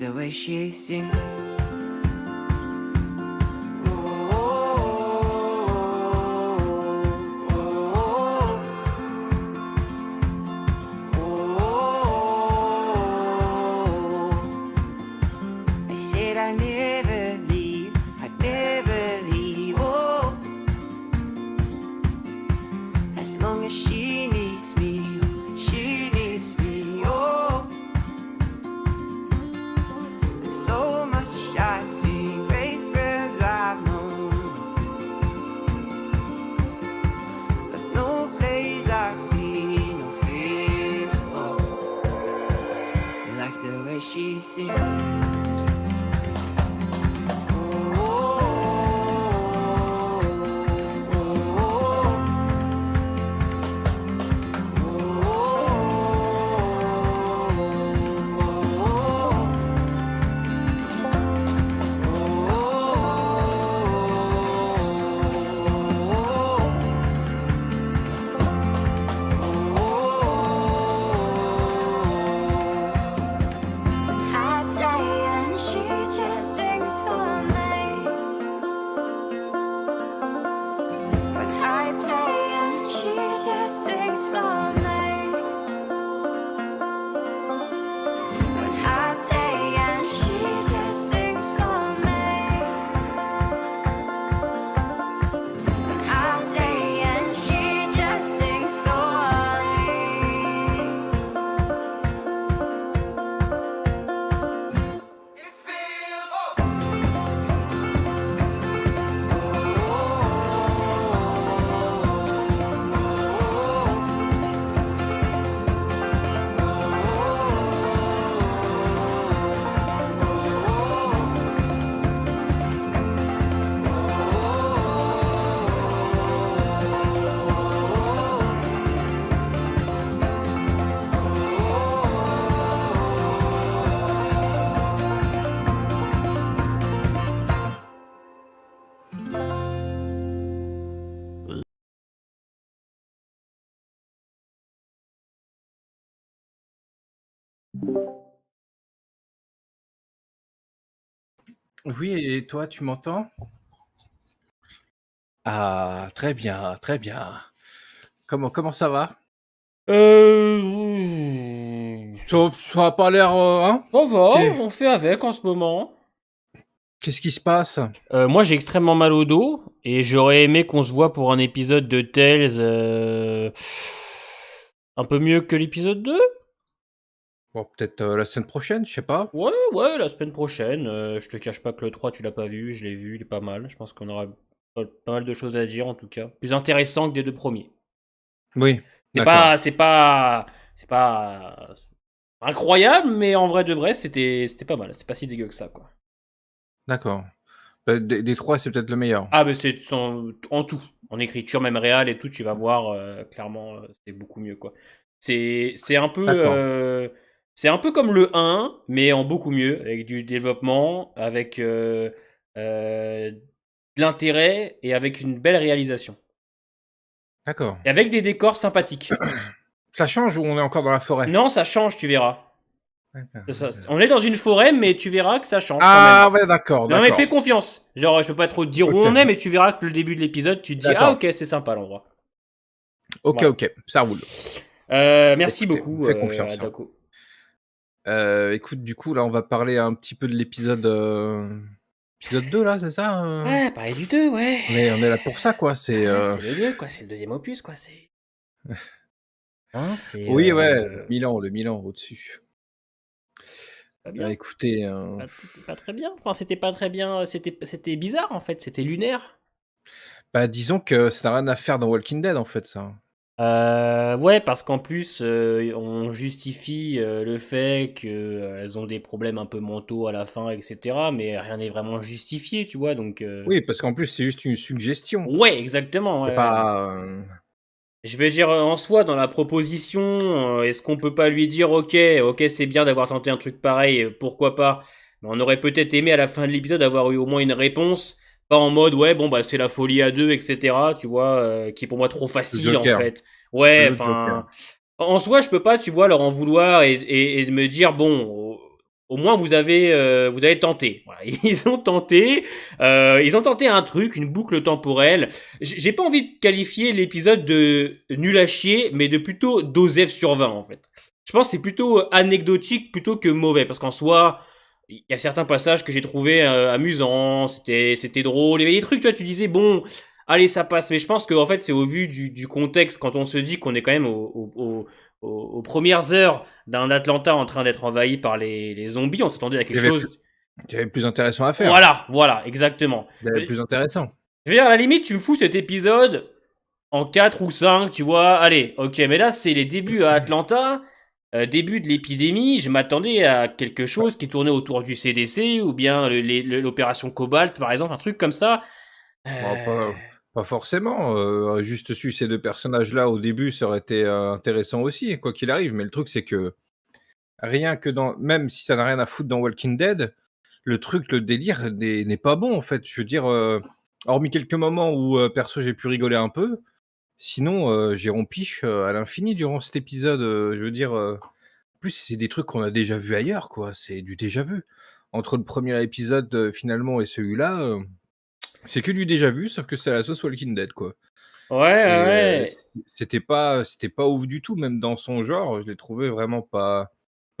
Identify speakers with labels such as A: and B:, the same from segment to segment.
A: the way she sings. I said I'd never leave, I'd never leave, oh. As long as she needs me, oh. And so much I've seen, great friends I've known, but no place like me, no fears, oh. I like the way she sings.
B: Oui, et toi, tu m'entends? Ah, très bien, très bien. Comment ça va? Ça a pas l'air, hein?
C: Ça va,
B: T'es-
C: on fait avec en ce moment.
B: Qu'est-ce qui se passe?
C: Moi j'ai extrêmement mal au dos et j'aurais aimé qu'on se voit pour un épisode de Tales un peu mieux que l'épisode 2.
B: Bon, peut-être la semaine prochaine, je sais pas.
C: Ouais, la semaine prochaine. Je te cache pas que le 3 tu l'as pas vu, je l'ai vu, il est pas mal. Je pense qu'on aura pas mal de choses à dire en tout cas. Plus intéressant que des deux premiers.
B: Oui,
C: C'est
B: d'accord.
C: pas, c'est pas, c'est pas incroyable, mais en vrai de vrai c'était pas mal. C'était pas si dégueu que ça quoi.
B: D'accord. Des trois, c'est peut-être le meilleur.
C: Ah, mais c'est en tout, en écriture, même réal et tout, tu vas voir, clairement, c'est beaucoup mieux, quoi. C'est un peu,
B: D'accord.
C: c'est un peu comme le 1, mais en beaucoup mieux, avec du développement, avec de l'intérêt et avec une belle réalisation.
B: D'accord.
C: Et avec des décors sympathiques.
B: Ça change ou on est encore dans la forêt?
C: Non, ça change, tu verras.
B: D'accord.
C: On est dans une forêt, mais tu verras que ça change quand même.
B: Ah ouais, d'accord,
C: Non, mais
B: d'accord.
C: fais confiance. Genre, je peux pas trop te dire où
B: Ok.
C: on est, mais tu verras que le début de l'épisode, tu te dis, ah
B: D'accord.
C: ok, c'est sympa l'endroit.
B: Ok,
C: Voilà.
B: ok, ça roule.
C: Merci
B: Écoutez,
C: beaucoup,
B: fais confiance.
C: Adako.
B: Écoute, du coup, là, on va parler un petit peu de l'épisode épisode 2, là, c'est ça?
C: Ouais, pareil du 2, ouais.
B: On est là pour ça, quoi. C'est
C: C'est le 2, quoi. C'est le deuxième opus, quoi. C'est. Hein, c'est.
B: oui, ouais, le Milan au-dessus.
C: Pas bien.
B: Écoutez,
C: Pas très bien. Enfin, c'était pas très bien. C'était bizarre, en fait. C'était lunaire.
B: bah, disons que ça n'a rien à faire dans Walking Dead, en fait, ça.
C: Ouais, parce qu'en plus, on justifie le fait qu'elles ont des problèmes un peu mentaux à la fin, etc. Mais rien n'est vraiment justifié, tu vois. Donc.
B: Oui, parce qu'en plus, c'est juste une suggestion.
C: Ouais, exactement.
B: C'est
C: Ouais, ouais.
B: pas.
C: Je veux dire, en soi, dans la proposition, est-ce qu'on peut pas lui dire, ok, c'est bien d'avoir tenté un truc pareil, pourquoi pas, mais on aurait peut-être aimé à la fin de l'épisode avoir eu au moins une réponse, pas en mode, ouais, bon, bah, c'est la folie à deux, etc., tu vois, qui est pour moi trop
B: Le
C: facile, en
B: Joker.
C: fait. Ouais,
B: Le Joker.
C: enfin, en soi, je peux pas, tu vois, leur en vouloir et de me dire, bon, au moins vous avez tenté. Voilà. Ils ont tenté un truc, une boucle temporelle. J'ai pas envie de qualifier l'épisode de nul à chier, mais de plutôt dosef sur 20 en fait. Je pense que c'est plutôt anecdotique plutôt que mauvais, parce qu'en soi, il y a certains passages que j'ai trouvé amusants, c'était drôle, il y avait des trucs, tu vois, tu disais bon, allez ça passe, mais je pense que en fait c'est au vu du contexte quand on se dit qu'on est quand même aux premières heures d'un Atlanta en train d'être envahi par les zombies, on s'attendait à
B: Il y
C: quelque
B: avait plus,
C: chose.
B: il y avait plus intéressant à faire.
C: Voilà, exactement.
B: Il y avait plus intéressant.
C: Je veux dire, à la limite, tu me fous cet épisode en 4 ou 5, tu vois, allez, ok, mais là c'est les débuts à Atlanta. Début de l'épidémie, je m'attendais à quelque chose qui tournait autour du CDC ou bien l'opération Cobalt, par exemple, un truc comme ça.
B: Bon,
C: Euh,
B: pas forcément. Juste suivre ces deux personnages-là au début, ça aurait été intéressant aussi, quoi qu'il arrive. Mais le truc, c'est que rien que dans, même si ça n'a rien à foutre dans Walking Dead, le truc, le délire n'est pas bon en fait. Je veux dire, hormis quelques moments où perso j'ai pu rigoler un peu, sinon j'ai rompiche à l'infini durant cet épisode. Je veux dire, en plus c'est des trucs qu'on a déjà vu ailleurs, quoi. C'est du déjà vu. Entre le premier épisode finalement et celui-là, c'est que du déjà vu, sauf que c'est à la sauce Walking Dead, quoi.
C: ouais, ouais,
B: Et
C: ouais.
B: c'était pas ouf du tout, même dans son genre, je l'ai trouvé vraiment pas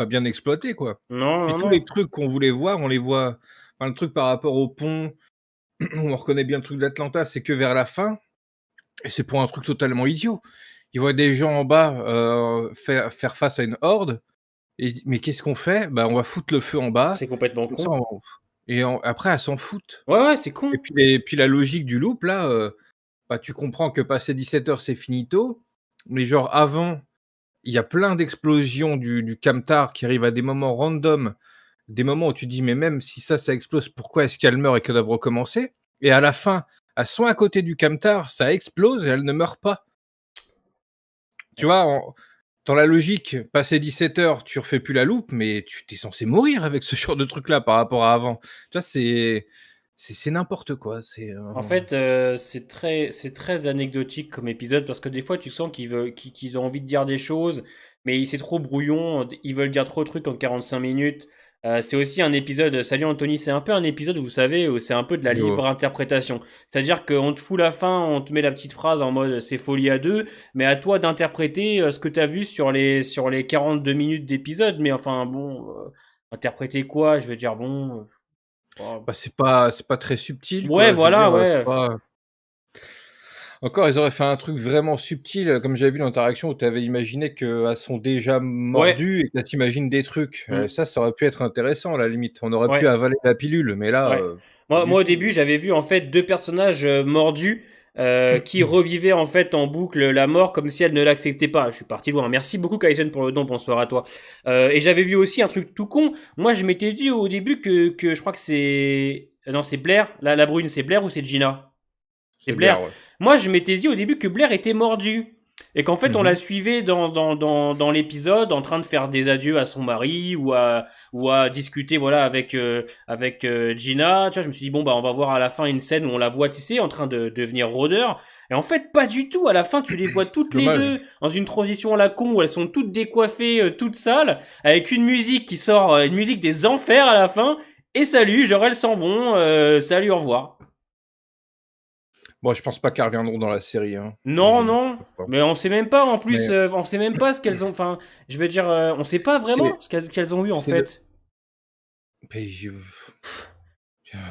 B: bien exploité, quoi.
C: Non,
B: Puis
C: non,
B: tous
C: non.
B: les trucs qu'on voulait voir, on les voit, enfin, le truc par rapport au pont, on reconnaît bien le truc d'Atlanta, c'est que vers la fin, et c'est pour un truc totalement idiot. Ils voient des gens en bas, faire face à une horde et ils se disent: «Mais qu'est-ce qu'on fait?» «Bah, on va foutre le feu en bas,
C: C'est complètement
B: comme ça
C: con.
B: après elles s'en foutent».
C: Ouais, c'est con.
B: Et puis la logique du loop là, bah, tu comprends que passé 17 heures c'est finito, mais genre avant, il y a plein d'explosions du camtar qui arrivent à des moments random, des moments où tu dis: «Mais même si ça explose, pourquoi est-ce qu'elles meurent et qu'elles doivent recommencer?» Et à la fin, elles sont à côté du camtar, ça explose et elles ne meurent pas. Tu vois? Dans la logique, passé 17 heures, tu refais plus la loupe, mais tu es censé mourir avec ce genre de truc-là par rapport à avant. Tu vois? C'est n'importe quoi,
C: En fait, c'est très anecdotique comme épisode parce que des fois, tu sens qu'ils ont envie de dire des choses, mais c'est trop brouillon. Ils veulent dire trop de trucs en 45 minutes. C'est aussi un épisode, salut Anthony, c'est un peu un épisode, vous savez, où c'est un peu de la
B: yo
C: libre interprétation. C'est-à-dire qu'on te fout la fin, on te met la petite phrase en mode c'est folie à deux, mais à toi d'interpréter ce que tu as vu sur les 42 minutes d'épisode. Mais enfin, bon, interpréter quoi? Je veux dire, bon. Oh.
B: bah, c'est pas très subtil,
C: Ouais,
B: quoi. Je veux
C: voilà,
B: dire,
C: ouais.
B: encore, ils auraient fait un truc vraiment subtil, comme j'avais vu dans l'interaction où tu avais imaginé qu'elles sont déjà
C: Ouais.
B: mordues et que tu imagines des trucs.
C: Mm.
B: Ça aurait pu être intéressant à la limite. On aurait pu
C: Ouais,
B: avaler la pilule, mais là,
C: ouais.
B: pas du
C: Moi, au
B: tout.
C: début, j'avais vu en fait deux personnages mordus qui revivaient en fait en boucle la mort comme si elle ne l'acceptait pas. Je suis parti loin. Merci beaucoup, Kaisen, pour le don. Bonsoir à toi. Et j'avais vu aussi un truc tout con. Moi, je m'étais dit au début que je crois que c'est. Non, c'est Blair. La brune, c'est Blair ou c'est Gina? C'est
B: C'est
C: Blair.
B: Blair, ouais.
C: Moi, je m'étais dit au début que Blair était mordu. Et qu'en fait, on la
B: Mmh.
C: suivait dans l'épisode en train de faire des adieux à son mari ou à discuter voilà, avec Gina. Tu vois, je me suis dit, bon, bah, on va voir à la fin une scène où on la voit, tu sais, en train de devenir rôdeur. Et en fait, pas du tout. À la fin, tu les vois
B: C'est
C: toutes les
B: dommage.
C: deux dans une transition à la con où elles sont toutes décoiffées, toutes sales, avec une musique qui sort, une musique des enfers à la fin. Et salut, genre elles s'en vont. Salut, au revoir.
B: Bon, je pense pas qu'elles reviendront dans la série, hein.
C: Non, non,
B: Je pense pas.
C: mais on sait même pas en plus,
B: Mais
C: on sait même pas ce qu'elles ont. Enfin, je veux dire, on sait pas vraiment
B: c'est
C: qu'elles ont eu en
B: c'est le
C: fait.
B: mais je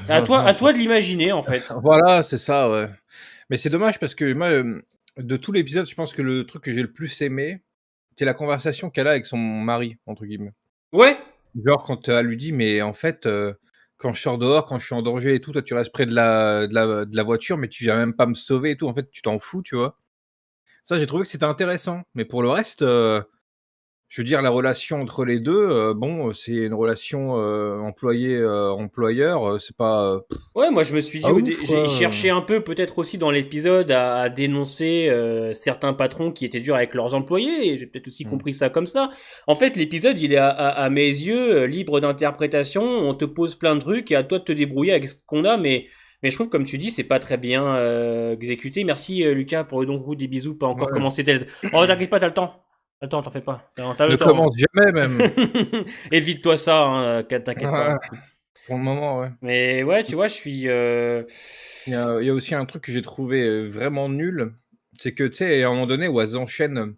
C: À toi de l'imaginer en fait.
B: voilà, c'est ça, ouais. Mais c'est dommage parce que moi, de tout l'épisode, je pense que le truc que j'ai le plus aimé, c'est la conversation qu'elle a avec son «mari» entre guillemets.
C: Ouais,
B: Genre quand elle lui dit: «Mais en fait, quand je sors dehors, quand je suis en danger et tout, toi tu restes près de la voiture, mais tu viens même pas me sauver et tout, en fait tu t'en fous», tu vois? Ça, j'ai trouvé que c'était intéressant, mais pour le reste, je veux dire la relation entre les 2, bon, c'est une relation, employé, employeur, c'est pas,
C: ouais, moi je me suis dit,
B: pas ouf
C: j'ai
B: quoi,
C: cherché un peu peut-être aussi dans l'épisode à dénoncer certains patrons qui étaient durs avec leurs employés, et j'ai peut-être aussi
B: mmh.
C: compris ça comme ça. En fait, l'épisode, il est à mes yeux libre d'interprétation, on te pose plein de trucs et à toi de te débrouiller avec ce qu'on a, mais je trouve, comme tu dis, c'est pas très bien exécuté. Merci Lucas pour le don, des bisous, pas encore
B: Ouais.
C: commencé Tales. Oh, t'inquiète pas, t'as le temps. Attends, t'en fais pas. T'as
B: Ne
C: le temps.
B: commence jamais même.
C: Évite-toi ça, hein, t'inquiète pas.
B: Pour le moment, ouais.
C: Mais ouais, tu vois, je suis.
B: Il y a aussi un truc que j'ai trouvé vraiment nul. C'est que, tu sais, à un moment donné où elles enchaînent,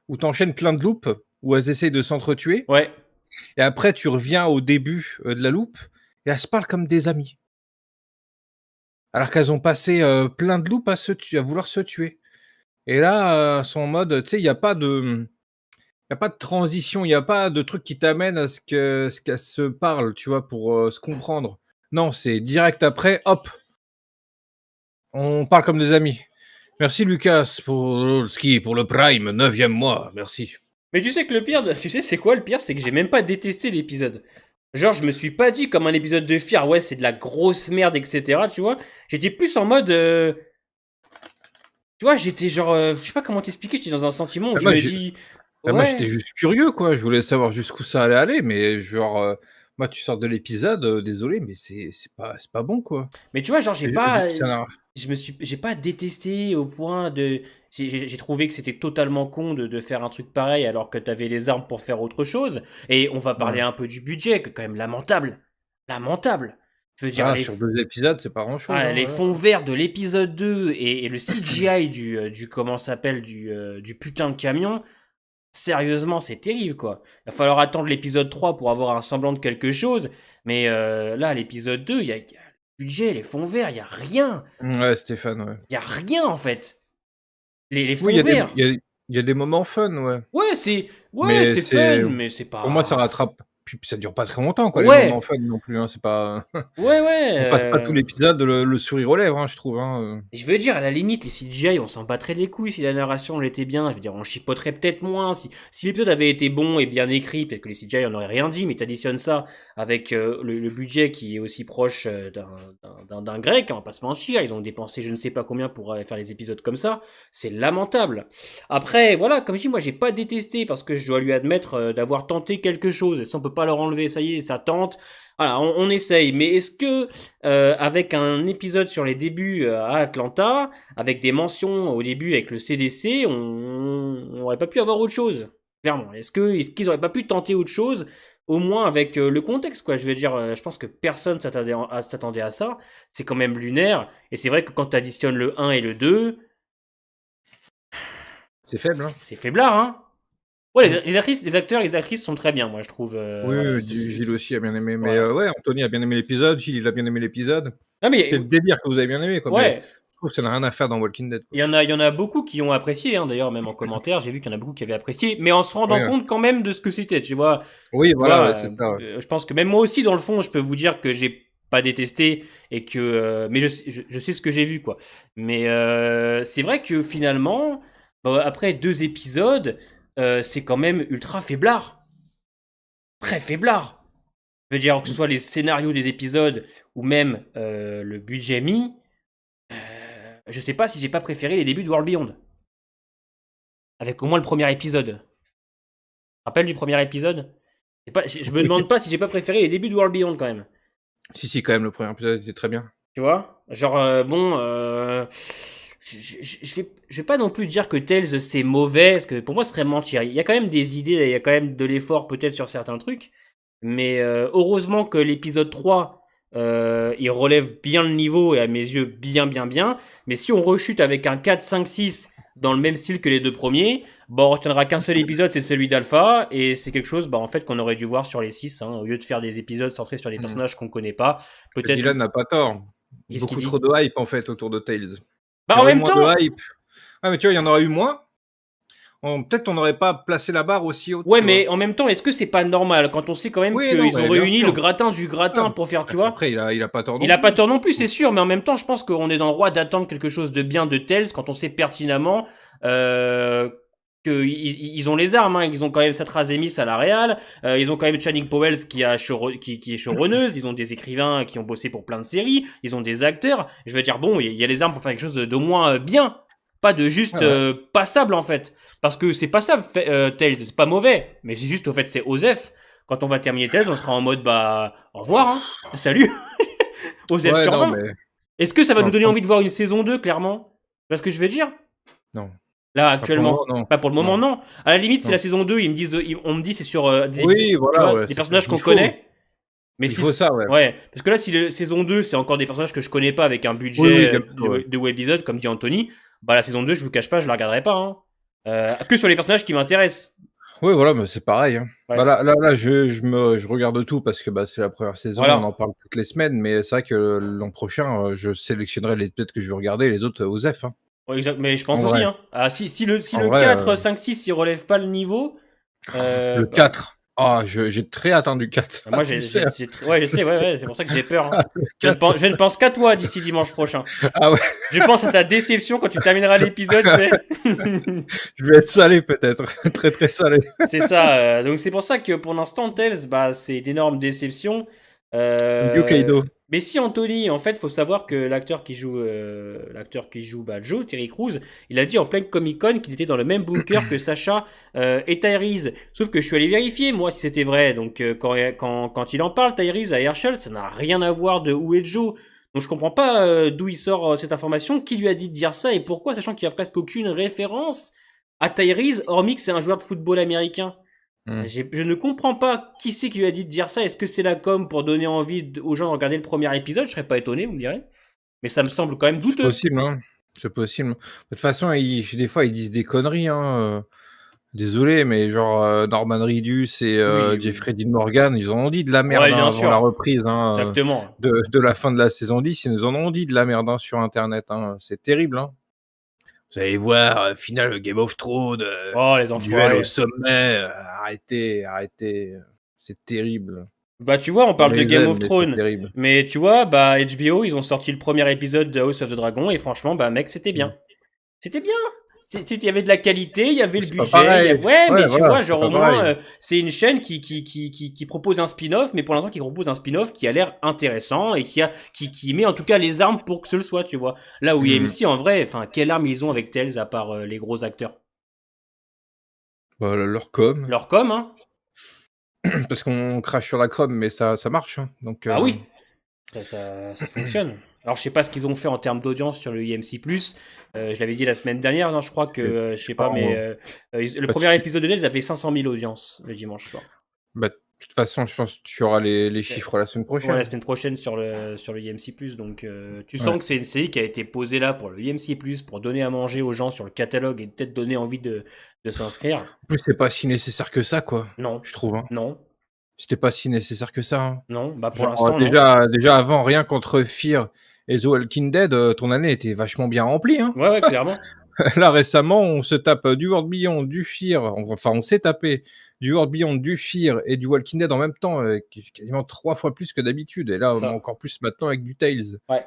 B: où t'enchaînes plein de loops, où elles essayent de s'entretuer,
C: Ouais.
B: et après tu reviens au début de la loupe, et elles se parlent comme des amis. Alors qu'elles ont passé plein de loops à vouloir se tuer. Et là, elles sont en mode, tu sais, il y a pas de transition, il y a pas de truc qui t'amène à ce qu'elles se parlent, tu vois, pour se comprendre. Non, c'est direct après, hop, on parle comme des amis. Merci Lucas pour le ski, pour le Prime, 9e mois, merci.
C: Mais tu sais que le pire, tu sais, c'est quoi le pire? C'est que j'ai même pas détesté l'épisode. Genre, je me suis pas dit comme un épisode de Fear, ouais, c'est de la grosse merde, etc. Tu vois, j'étais plus en mode. Tu vois, j'étais genre. Je sais pas comment t'expliquer, j'étais dans un sentiment où
B: Ah,
C: je
B: moi,
C: me
B: j'ai-
C: dis.
B: moi, j'étais
C: Ouais.
B: juste curieux, quoi. Je voulais savoir jusqu'où ça allait aller, mais genre, moi, tu sors de l'épisode, désolé, mais c'est pas bon, quoi.
C: Mais tu vois, genre, j'ai
B: Et
C: pas.
B: ça n'a-
C: J'ai pas détesté au point de. J'ai trouvé que c'était totalement con de faire un truc pareil alors que t'avais les armes pour faire autre chose. Et on va parler
B: ouais.
C: un peu du budget, que quand même lamentable. Lamentable. Je veux dire,
B: Ah, sur 2 épisodes, c'est pas grand-chose, hein,
C: les
B: voilà.
C: fonds verts de l'épisode 2 et le CGI du comment ça s'appelle, du putain de camion. Sérieusement, c'est terrible, quoi. Il va falloir attendre l'épisode 3 pour avoir un semblant de quelque chose. Mais là, l'épisode 2, il y a le budget, les fonds verts, il y a rien.
B: Ouais, Stéphane, ouais.
C: Il y a rien, en fait. Les
B: Oui,
C: fonds verts.
B: il y a des moments fun, ouais.
C: Ouais,
B: Mais
C: c'est fun, mais c'est
B: pour moi, ça
C: pas.
B: rattrape. Puis ça dure pas très longtemps, quoi, les moments
C: Ouais,
B: fun non plus, hein. C'est pas.
C: ouais, ouais.
B: On passe pas tout l'épisode le sourire aux lèvres, hein, je trouve, hein.
C: Et je veux dire, à la limite, les CGI, on s'en battrait les couilles si la narration elle était bien. Je veux dire, on chipoterait peut-être moins. Si l'épisode avait été bon et bien écrit, peut-être que les CGI en auraient rien dit, mais t'additionnes ça avec le budget qui est aussi proche d'un grec, on va pas se mentir. Ils ont dépensé je ne sais pas combien pour faire les épisodes comme ça. C'est lamentable. Après, voilà, comme je dis, moi j'ai pas détesté parce que je dois lui admettre d'avoir tenté quelque chose. Et ça, on peut pas leur enlever, ça y est, ça tente. Voilà, on essaye. Mais est-ce que avec un épisode sur les débuts à Atlanta, avec des mentions au début avec le CDC, on aurait pas pu avoir autre chose, clairement. Est-ce qu'ils auraient pas pu tenter autre chose, au moins avec le contexte, quoi. Je veux dire, je pense que personne s'attendait à ça. C'est quand même lunaire. Et c'est vrai que quand tu additionnes le 1 et le 2,
B: C'est faible, hein.
C: c'est faiblard, hein. Ouais,
B: Mm.
C: les acteurs et les actrices sont très bien, moi, je trouve.
B: Oui,
C: Voilà,
B: Gilles aussi a bien aimé. Mais
C: voilà.
B: ouais, Anthony a bien aimé l'épisode, Gilles, il a bien aimé l'épisode.
C: Non, mais
B: C'est le délire que vous avez bien aimé, quoi. Mais
C: ouais,
B: je trouve que ça n'a rien à faire dans Walking Dead, quoi.
C: il y en a beaucoup qui ont apprécié, hein, d'ailleurs, même en commentaire, j'ai vu qu'il y en a beaucoup qui avaient apprécié, mais en se rendant
B: Oui, ouais.
C: compte quand même de ce que c'était, tu vois.
B: Oui,
C: Tu
B: voilà, ouais,
C: vois,
B: c'est ça, ouais.
C: je pense que même moi aussi, dans le fond, je peux vous dire que j'ai pas détesté et que, mais je sais ce que j'ai vu, quoi. Mais c'est vrai que finalement, bah, après 2 épisodes, c'est quand même ultra faiblard, très faiblard. Je veux dire que ce soit les scénarios des épisodes ou même le budget mis. Je sais pas si j'ai pas préféré les débuts de World Beyond. Avec au moins le premier épisode. Tu te rappelles du premier épisode? Je me demande pas si j'ai pas préféré les débuts de World Beyond quand même.
B: Si, quand même, le premier épisode était très bien.
C: Tu vois? Genre, bon, je vais pas non plus dire que Tales c'est mauvais, parce que pour moi ce serait mentir. Il y a quand même des idées, il y a quand même de l'effort peut-être sur certains trucs. Mais heureusement que l'épisode 3, il relève bien le niveau et à mes yeux bien bien bien. Mais si on rechute avec un 4, 5, 6 dans le même style que les 2 premiers, bon, on retiendra qu'un seul épisode, c'est celui d'Alpha. Et c'est quelque chose en fait qu'on aurait dû voir sur les 6, hein, au lieu de faire des épisodes centrés sur des personnages qu'on connaît pas. Peut-être.
B: Dylan n'a pas tort.
C: Qu'est-ce qu'il
B: Beaucoup
C: dit?
B: trop de hype, en fait, autour de Tales.
C: Bah
B: Il y
C: en
B: aurait eu
C: même
B: moins
C: temps,
B: de hype. Ah, mais tu vois, il y en aurait eu moins. Peut-être on n'aurait pas placé la barre aussi haute,
C: ouais,
B: tu vois.
C: mais en même temps, est-ce que c'est pas normal quand on sait quand même
B: Oui, non,
C: qu'ils ont
B: mais bien
C: réuni
B: sûr.
C: le gratin du gratin
B: Ah,
C: pour faire, tu vois?
B: après, il a pas tort non
C: Il a pas
B: plus.
C: tort non plus, c'est sûr, mais en même temps, je pense qu'on est dans le droit d'attendre quelque chose de bien de Tails quand on sait pertinemment qu'ils ont les armes, hein. Ils ont quand même Seth Razemis à la Real, ils ont quand même Channing Powell qui est showrunneuse, ils ont des écrivains qui ont bossé pour plein de séries, ils ont des acteurs. Je veux dire, bon, il y a les armes pour faire quelque chose d'au moins bien, pas de juste
B: Ouais, ouais.
C: passable en fait. Parce que c'est passable, Tails, c'est pas mauvais, mais c'est juste au fait, c'est Osef. Quand on va terminer Tails, on sera en mode bah au revoir, hein. Salut, Osef
B: Ouais,
C: sur
B: non,
C: 20.
B: mais
C: Est-ce que ça va
B: non,
C: nous donner envie de voir une saison 2, clairement? Tu vois ce que je veux dire?
B: non.
C: Là,
B: Pas pour le
C: actuellement.
B: moment, non.
C: Pas pour le moment,
B: Non.
C: non. À la limite, c'est
B: Non.
C: la saison 2, on me dit c'est sur des épisodes,
B: Oui,
C: tu
B: voilà,
C: vois,
B: ouais,
C: des
B: c'est ça.
C: personnages qu'on
B: Il faut,
C: connaît. Mais
B: il faut ça, ouais.
C: ouais, parce que là, si la saison 2, c'est encore des personnages que je connais pas avec un
B: Oui,
C: budget
B: capto, ouais.
C: de webisode, comme dit Anthony, bah la saison 2, je vous cache pas, je la regarderai pas. Hein. Que sur les personnages qui m'intéressent.
B: Oui, voilà, mais c'est pareil. Hein.
C: Ouais.
B: Bah là, je regarde tout parce que bah, c'est la première saison, on en
C: Voilà.
B: parle toutes les semaines, mais c'est vrai que l'an prochain, je sélectionnerai les épisodes que je veux regarder et les autres aux F. Hein.
C: Ouais, exact. Mais je pense
B: En
C: aussi.
B: vrai.
C: Hein. Ah, si
B: En
C: le
B: vrai,
C: 4, 5, 6, il relève pas le niveau,
B: le
C: bah,
B: 4. Ah, j'ai très attendu 4.
C: moi,
B: Ah, tu le sais. Hein.
C: ouais, je sais, ouais, c'est pour ça que j'ai peur. Hein.
B: Ah, le 4.
C: Je ne pense qu'à toi d'ici dimanche prochain.
B: Ah ouais,
C: Je pense à ta déception quand tu termineras l'épisode, c'est.
B: je vais être salé peut-être. Très très salé.
C: C'est ça. Donc c'est pour ça que pour l'instant, Tails, bah, c'est d'énormes déceptions.
B: Kaido.
C: Mais si Anthony, en fait, faut savoir que l'acteur qui joue bah, Joe, Terry Crews, il a dit en pleine Comic Con qu'il était dans le même bunker que Sacha et Tyrese. Sauf que je suis allé vérifier moi si c'était vrai. Donc quand il en parle, Tyrese à Herschel, ça n'a rien à voir de où est Joe. Donc je comprends pas d'où il sort cette information, qui lui a dit de dire ça et pourquoi, sachant qu'il y a presque aucune référence à Tyrese, hormis que c'est un joueur de football américain. Je ne comprends pas qui c'est qui lui a dit de dire ça. Est-ce que c'est la com pour donner envie aux gens de regarder le premier épisode? Je serais pas étonné, vous me direz. Mais ça me semble quand même
B: C'est
C: douteux.
B: possible, hein. C'est possible. De toute façon, des fois, ils disent des conneries. Hein. Désolé, mais genre Norman Reedus et
C: Oui, oui.
B: Jeffrey Dean Morgan, ils en ont dit de la merde
C: Ouais, bien
B: avant
C: sûr.
B: la reprise
C: Exactement.
B: de la fin de la saison 10. Ils nous en ont dit de la merde sur Internet. Hein. C'est terrible. Hein. Vous allez voir, finale Game of Thrones,
C: Oh, les
B: duel au
C: enfoirés.
B: sommet. Arrêtez. C'est terrible.
C: Bah, tu vois, on parle de
B: Les
C: Game
B: aime,
C: of
B: mais c'est
C: Thrones.
B: terrible.
C: Mais tu vois, bah, HBO, ils ont sorti le premier épisode de House of the Dragon. Et franchement, bah, mec, c'était bien. C'était bien. Il y avait de la qualité, il y avait le
B: C'est pas
C: budget.
B: pareil.
C: Ouais, mais
B: Ouais,
C: tu
B: voilà,
C: vois,
B: c'est
C: genre
B: pas
C: au moins,
B: pareil.
C: c'est une chaîne qui propose un spin-off, mais pour l'instant, qui propose un spin-off qui a l'air intéressant et qui met en tout cas les armes pour que ce le soit, tu vois. Là où
B: Mhm.
C: AMC, en vrai, enfin, quelles armes ils ont avec Tails à part les gros acteurs?
B: Bah, leur com.
C: Leur com, hein?
B: Parce qu'on crache sur la com, mais ça marche. Hein. Donc,
C: Ah oui, ça fonctionne. Alors, je sais pas ce qu'ils ont fait en termes d'audience sur le IMC+. Je l'avais dit la semaine dernière, non, je crois que, je sais pas, mais le premier épisode de Tails avait 500 000 audiences le dimanche soir.
B: Bah, de toute façon, je pense que tu auras les chiffres la semaine prochaine.
C: Ouais, la semaine prochaine sur le IMC+. Donc, tu sens que c'est une série qui a été posée là pour le IMC+, pour donner à manger aux gens sur le catalogue et peut-être donner envie de s'inscrire.
B: En plus, c'est pas si nécessaire que ça, quoi.
C: Non.
B: Je trouve. Hein.
C: Non.
B: C'était pas si nécessaire que ça. Hein.
C: Non. Bah, pour
B: Genre,
C: l'instant,
B: déjà avant, rien contre Fear et The Walking Dead, ton année était vachement bien remplie. Hein.
C: Ouais, clairement.
B: Là, récemment, on se tape du World Beyond, du Fear. Enfin, on s'est tapé du World Beyond, du Fear et du Walking Dead en même temps, quasiment 3 fois plus que d'habitude. Et là, on a encore plus maintenant avec du Tales.
C: Ouais.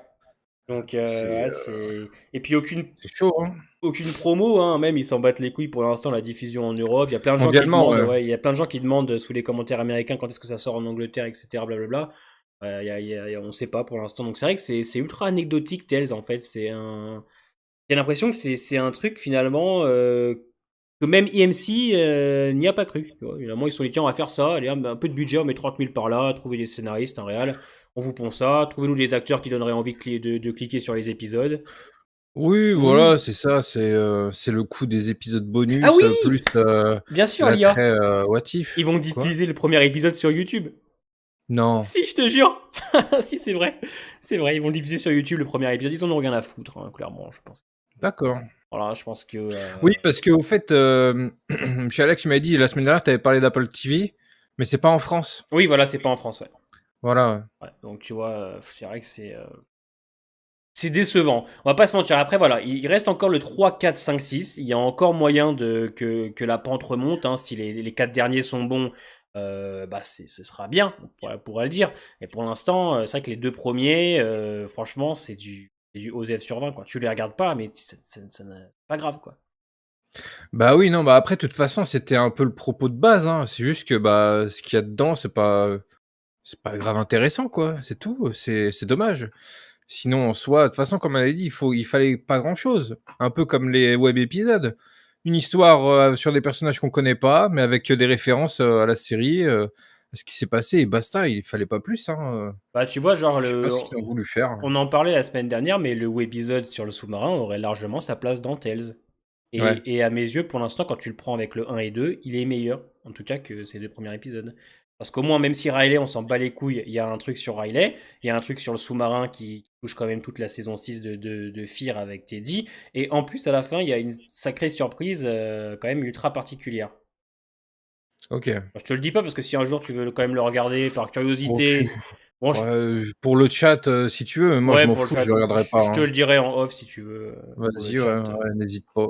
C: Donc, c'est. Et puis,
B: C'est chaud, hein.
C: aucune promo, hein. Même ils s'en battent les couilles pour l'instant, la diffusion en Europe. Il y a plein de gens qui
B: Mondialement,
C: demandent,
B: ouais.
C: il y a plein de gens qui demandent sous les commentaires américains quand est-ce que ça sort en Angleterre, etc. Blablabla. On sait pas pour l'instant. Donc, c'est vrai que c'est ultra anecdotique, Tales, en fait. J'ai l'impression que c'est un truc finalement que même EMC n'y a pas cru. Tu vois. Évidemment, ils se sont dit tiens, on va faire ça, allez, un peu de budget, on met 30 000 par là, trouver des scénaristes, un réal, on vous pond ça, trouvez-nous des acteurs qui donneraient envie de cliquer sur les épisodes.
B: Oui, voilà, c'est ça, c'est le coût des épisodes bonus,
C: Ah oui
B: plus
C: bien sûr, l'IA.
B: l'attrait what if.
C: Ils vont diffuser le premier épisode sur YouTube.
B: Non.
C: Si, je te jure. Si, c'est vrai. C'est vrai, ils vont diffuser sur YouTube le premier épisode. Ils en ont rien à foutre, hein, clairement, je pense.
B: D'accord.
C: Voilà, je pense que...
B: Oui, parce qu'au fait, chez Alex, il m'a dit la semaine dernière, tu avais parlé d'Apple TV, mais c'est pas en France.
C: Oui, voilà, c'est pas en France, ouais.
B: Voilà.
C: Ouais, donc tu vois, c'est vrai que c'est décevant. On va pas se mentir. Après, voilà, il reste encore le 3, 4, 5, 6. Il y a encore moyen que la pente remonte. Hein. Si les 4 derniers sont bons, bah ce sera bien, on pourra le dire. Et pour l'instant, c'est vrai que les 2 premiers, franchement, c'est du OZF sur 20. Quoi. Tu les regardes pas, mais c'est pas grave. Quoi.
B: Bah oui, non, bah après, de toute façon, c'était un peu le propos de base. Hein. C'est juste que bah, ce qu'il y a dedans, c'est pas grave intéressant, quoi. C'est tout. C'est dommage. Sinon, en soi, de toute façon, comme on avait dit, il fallait pas grand-chose. Un peu comme les web épisodes. Une histoire sur des personnages qu'on connaît pas, mais avec des références à la série, à ce qui s'est passé, et basta, il fallait pas plus. Hein.
C: Bah, tu vois, genre,
B: Je sais pas ce qu'ils ont voulu faire.
C: on en parlait la semaine dernière, mais le webisode sur le sous-marin aurait largement sa place dans Tales.
B: Ouais.
C: Et à mes yeux, pour l'instant, quand tu le prends avec le 1 et 2, il est meilleur, en tout cas, que ces deux premiers épisodes. Parce qu'au moins, même si Riley, on s'en bat les couilles, il y a un truc sur Riley, il y a un truc sur le sous-marin qui touche quand même toute la saison 6 de Fear avec Teddy, et en plus, à la fin, il y a une sacrée surprise quand même ultra particulière.
B: Ok.
C: Je te le dis pas parce que si un jour tu veux quand même le regarder par
B: Bon,
C: curiosité, bon,
B: pour le chat, si tu veux, mais moi je
C: ouais,
B: m'en
C: pour le
B: fous,
C: chat,
B: je le regarderai pas.
C: je te le dirai en off si tu veux, pour le
B: Vas-y,
C: chat.
B: ouais, n'hésite pas.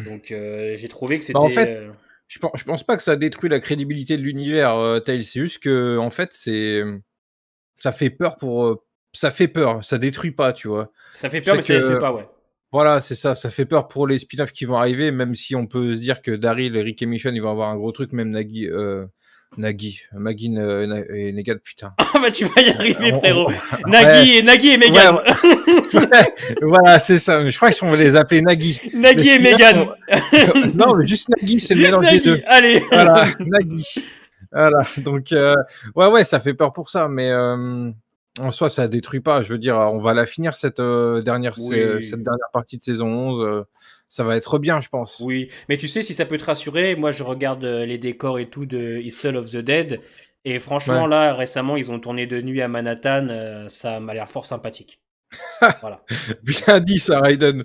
C: Donc j'ai trouvé que
B: Bah, en
C: c'était...
B: fait, je pense pas que ça détruit la crédibilité de l'univers, Tales. C'est juste que, en fait, ça fait peur ça fait peur, ça détruit pas, tu vois.
C: Ça fait
B: Je
C: peur,
B: sais
C: mais ça détruit
B: que,
C: pas, ouais.
B: voilà, c'est ça, ça fait peur pour les spin-offs qui vont arriver, même si on peut se dire que Daryl, Rick et Michonne, ils vont avoir un gros truc, même Magin et Negan, putain.
C: Ah bah tu vas y arriver,
B: On-
C: frérot.
B: ouais,
C: Nagui et Megan.
B: ouais, voilà, c'est ça. Mais je crois qu'on va les appeler Nagui. Le
C: Nagui et
B: spin-off,
C: Megan.
B: non, mais juste Nagui, c'est le
C: Juste
B: mélange des deux.
C: Nagui, allez.
B: Voilà, Nagui. Voilà, donc ouais, ça fait peur pour ça, mais en soi, ça détruit pas. Je veux dire, on va la finir cette
C: Oui.
B: cette dernière partie de saison 11. Ça va être bien, je pense.
C: Oui, mais tu sais, si ça peut te rassurer, moi je regarde les décors et tout de Isle of the Dead, et franchement
B: Ouais.
C: là, récemment, ils ont tourné de nuit à Manhattan, ça m'a l'air fort sympathique. Voilà.
B: Bien dit ça, Raiden.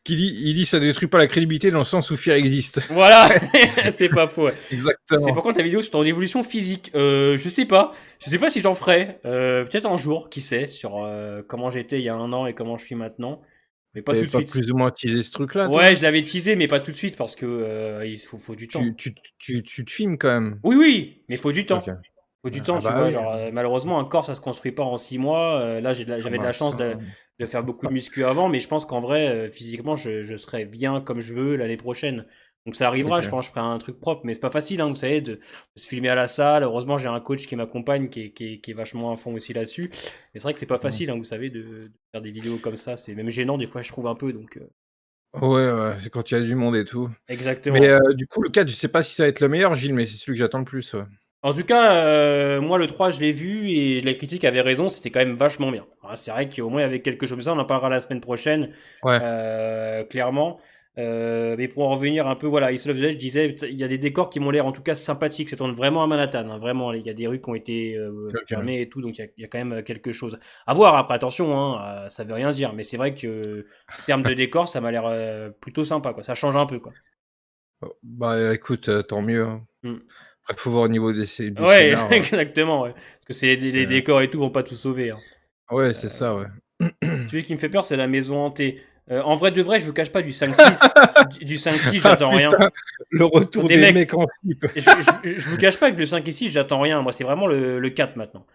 B: Il dit ça détruit pas la crédibilité dans le sens où Fear existe.
C: Voilà, c'est pas faux. Ouais. C'est
B: Exactement.
C: par contre la vidéo sur ton évolution physique. Je sais pas. Je sais pas si j'en ferai. Peut-être un jour, qui sait, sur comment j'étais il y a un an et comment je suis maintenant. Mais pas tout
B: T'avais
C: de
B: pas
C: suite.
B: plus ou moins teasé ce truc-là, toi?
C: Ouais, je l'avais teasé, mais pas tout de suite parce que il faut du temps.
B: Tu te filmes quand même.
C: Oui, mais il faut du
B: Ok.
C: temps. Faut du temps,
B: Ah
C: tu
B: bah
C: vois.
B: oui.
C: Genre, malheureusement, un corps, ça se construit pas en 6 mois. Là,
B: Ah
C: j'avais de
B: bah
C: la chance
B: ça.
C: de faire beaucoup de muscu avant, mais je pense qu'en vrai, physiquement, je serai bien comme je veux l'année prochaine. Donc ça arrivera, je
B: Ok.
C: pense, je ferai un truc propre, mais c'est pas facile, hein, vous savez, de se filmer à la salle. Heureusement, j'ai un coach qui m'accompagne, qui est vachement à fond aussi là-dessus. Mais c'est vrai que c'est pas facile, hein, vous savez, de faire des vidéos comme ça. C'est même gênant, des fois, je trouve un peu. Donc,
B: Ouais, c'est quand il y a du monde et tout. Mais
C: exactement.
B: du coup, le 4, je sais pas si ça va être le meilleur, Gilles, mais c'est celui que j'attends le plus. Ouais.
C: En tout cas, moi le 3 je l'ai vu et les critiques avaient raison, c'était quand même vachement bien. Alors, c'est vrai qu'au moins avec quelque chose comme ça, on en parlera la semaine prochaine,
B: Ouais.
C: clairement. Mais pour en revenir un peu, voilà, Isle of the Dead, je disais, il y a des décors qui m'ont l'air en tout cas sympathiques. Ça tourne vraiment à Manhattan, hein, vraiment. Il y a des rues qui ont été
B: Ok.
C: fermées et tout, donc il y a quand même quelque chose à voir. Après, attention, hein, ça veut rien dire, mais c'est vrai que en termes de décor, ça m'a l'air plutôt sympa, quoi. Ça change un peu, quoi.
B: Bah écoute, tant mieux. Hein.
C: Mm.
B: Après, faut voir au niveau du
C: Ouais,
B: scénar.
C: exactement, ouais. Parce que les
B: C'est-
C: décors et tout vont pas tout sauver, hein.
B: Ouais, c'est ça, ouais.
C: Celui qui me fait peur, c'est la maison hantée. En vrai de vrai, je vous cache pas, du 5-6, du 5-6,
B: Ah
C: j'attends rien.
B: putain, le retour
C: Des
B: des
C: mecs,
B: mecs en flip.
C: je vous cache pas que le 5 et 6, j'attends rien. Moi, c'est vraiment le 4 maintenant.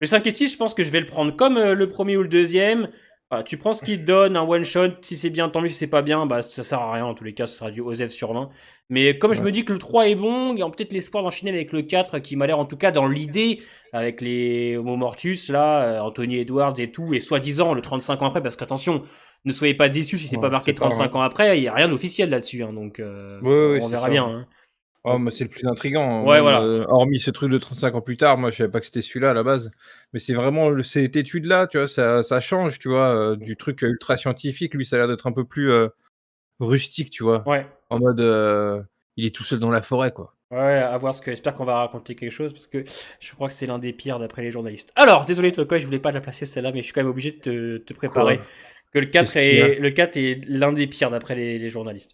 C: Le 5 et 6, je pense que je vais le prendre comme le premier ou le deuxième. Voilà, tu prends ce qu'il te donne, un one shot. Si c'est bien, tant mieux. Si c'est pas bien, bah ça sert à rien. En tous les cas, ce sera du OZEF sur 20. Mais comme je
B: Ouais.
C: me dis que le 3 est bon, il y a peut-être l'espoir d'enchaîner avec le 4 qui m'a l'air, en tout cas, dans l'idée, avec les Homo Mortus, là, Anthony Edwards et tout, et soi-disant le 35 ans après, parce qu'attention, ne soyez pas déçus si c'est
B: Ouais,
C: pas marqué
B: c'est pas
C: 35 ans après, il n'y a rien d'officiel là-dessus. Hein, donc,
B: Ouais,
C: on
B: c'est
C: verra
B: ça.
C: bien.
B: Ouais.
C: Hein.
B: Oh, mais c'est le plus intriguant.
C: Ouais,
B: Même
C: voilà.
B: hormis ce truc de 35 ans plus tard, moi je savais pas que c'était celui-là à la base. Mais c'est vraiment cette étude-là, tu vois, ça change, tu vois, du truc ultra scientifique. Lui, ça a l'air d'être un peu plus rustique, tu vois.
C: Ouais.
B: En mode, il est tout seul dans la forêt, quoi.
C: Ouais, à voir ce que. J'espère qu'on va raconter quelque chose parce que je crois que c'est l'un des pires d'après les journalistes. Alors, désolé, Tokoy, je voulais pas la placer celle-là, mais je suis quand même obligé de te préparer
B: Quoi?
C: que le 4
B: Qu'est-ce qu'il y a?
C: est l'un des pires d'après les journalistes.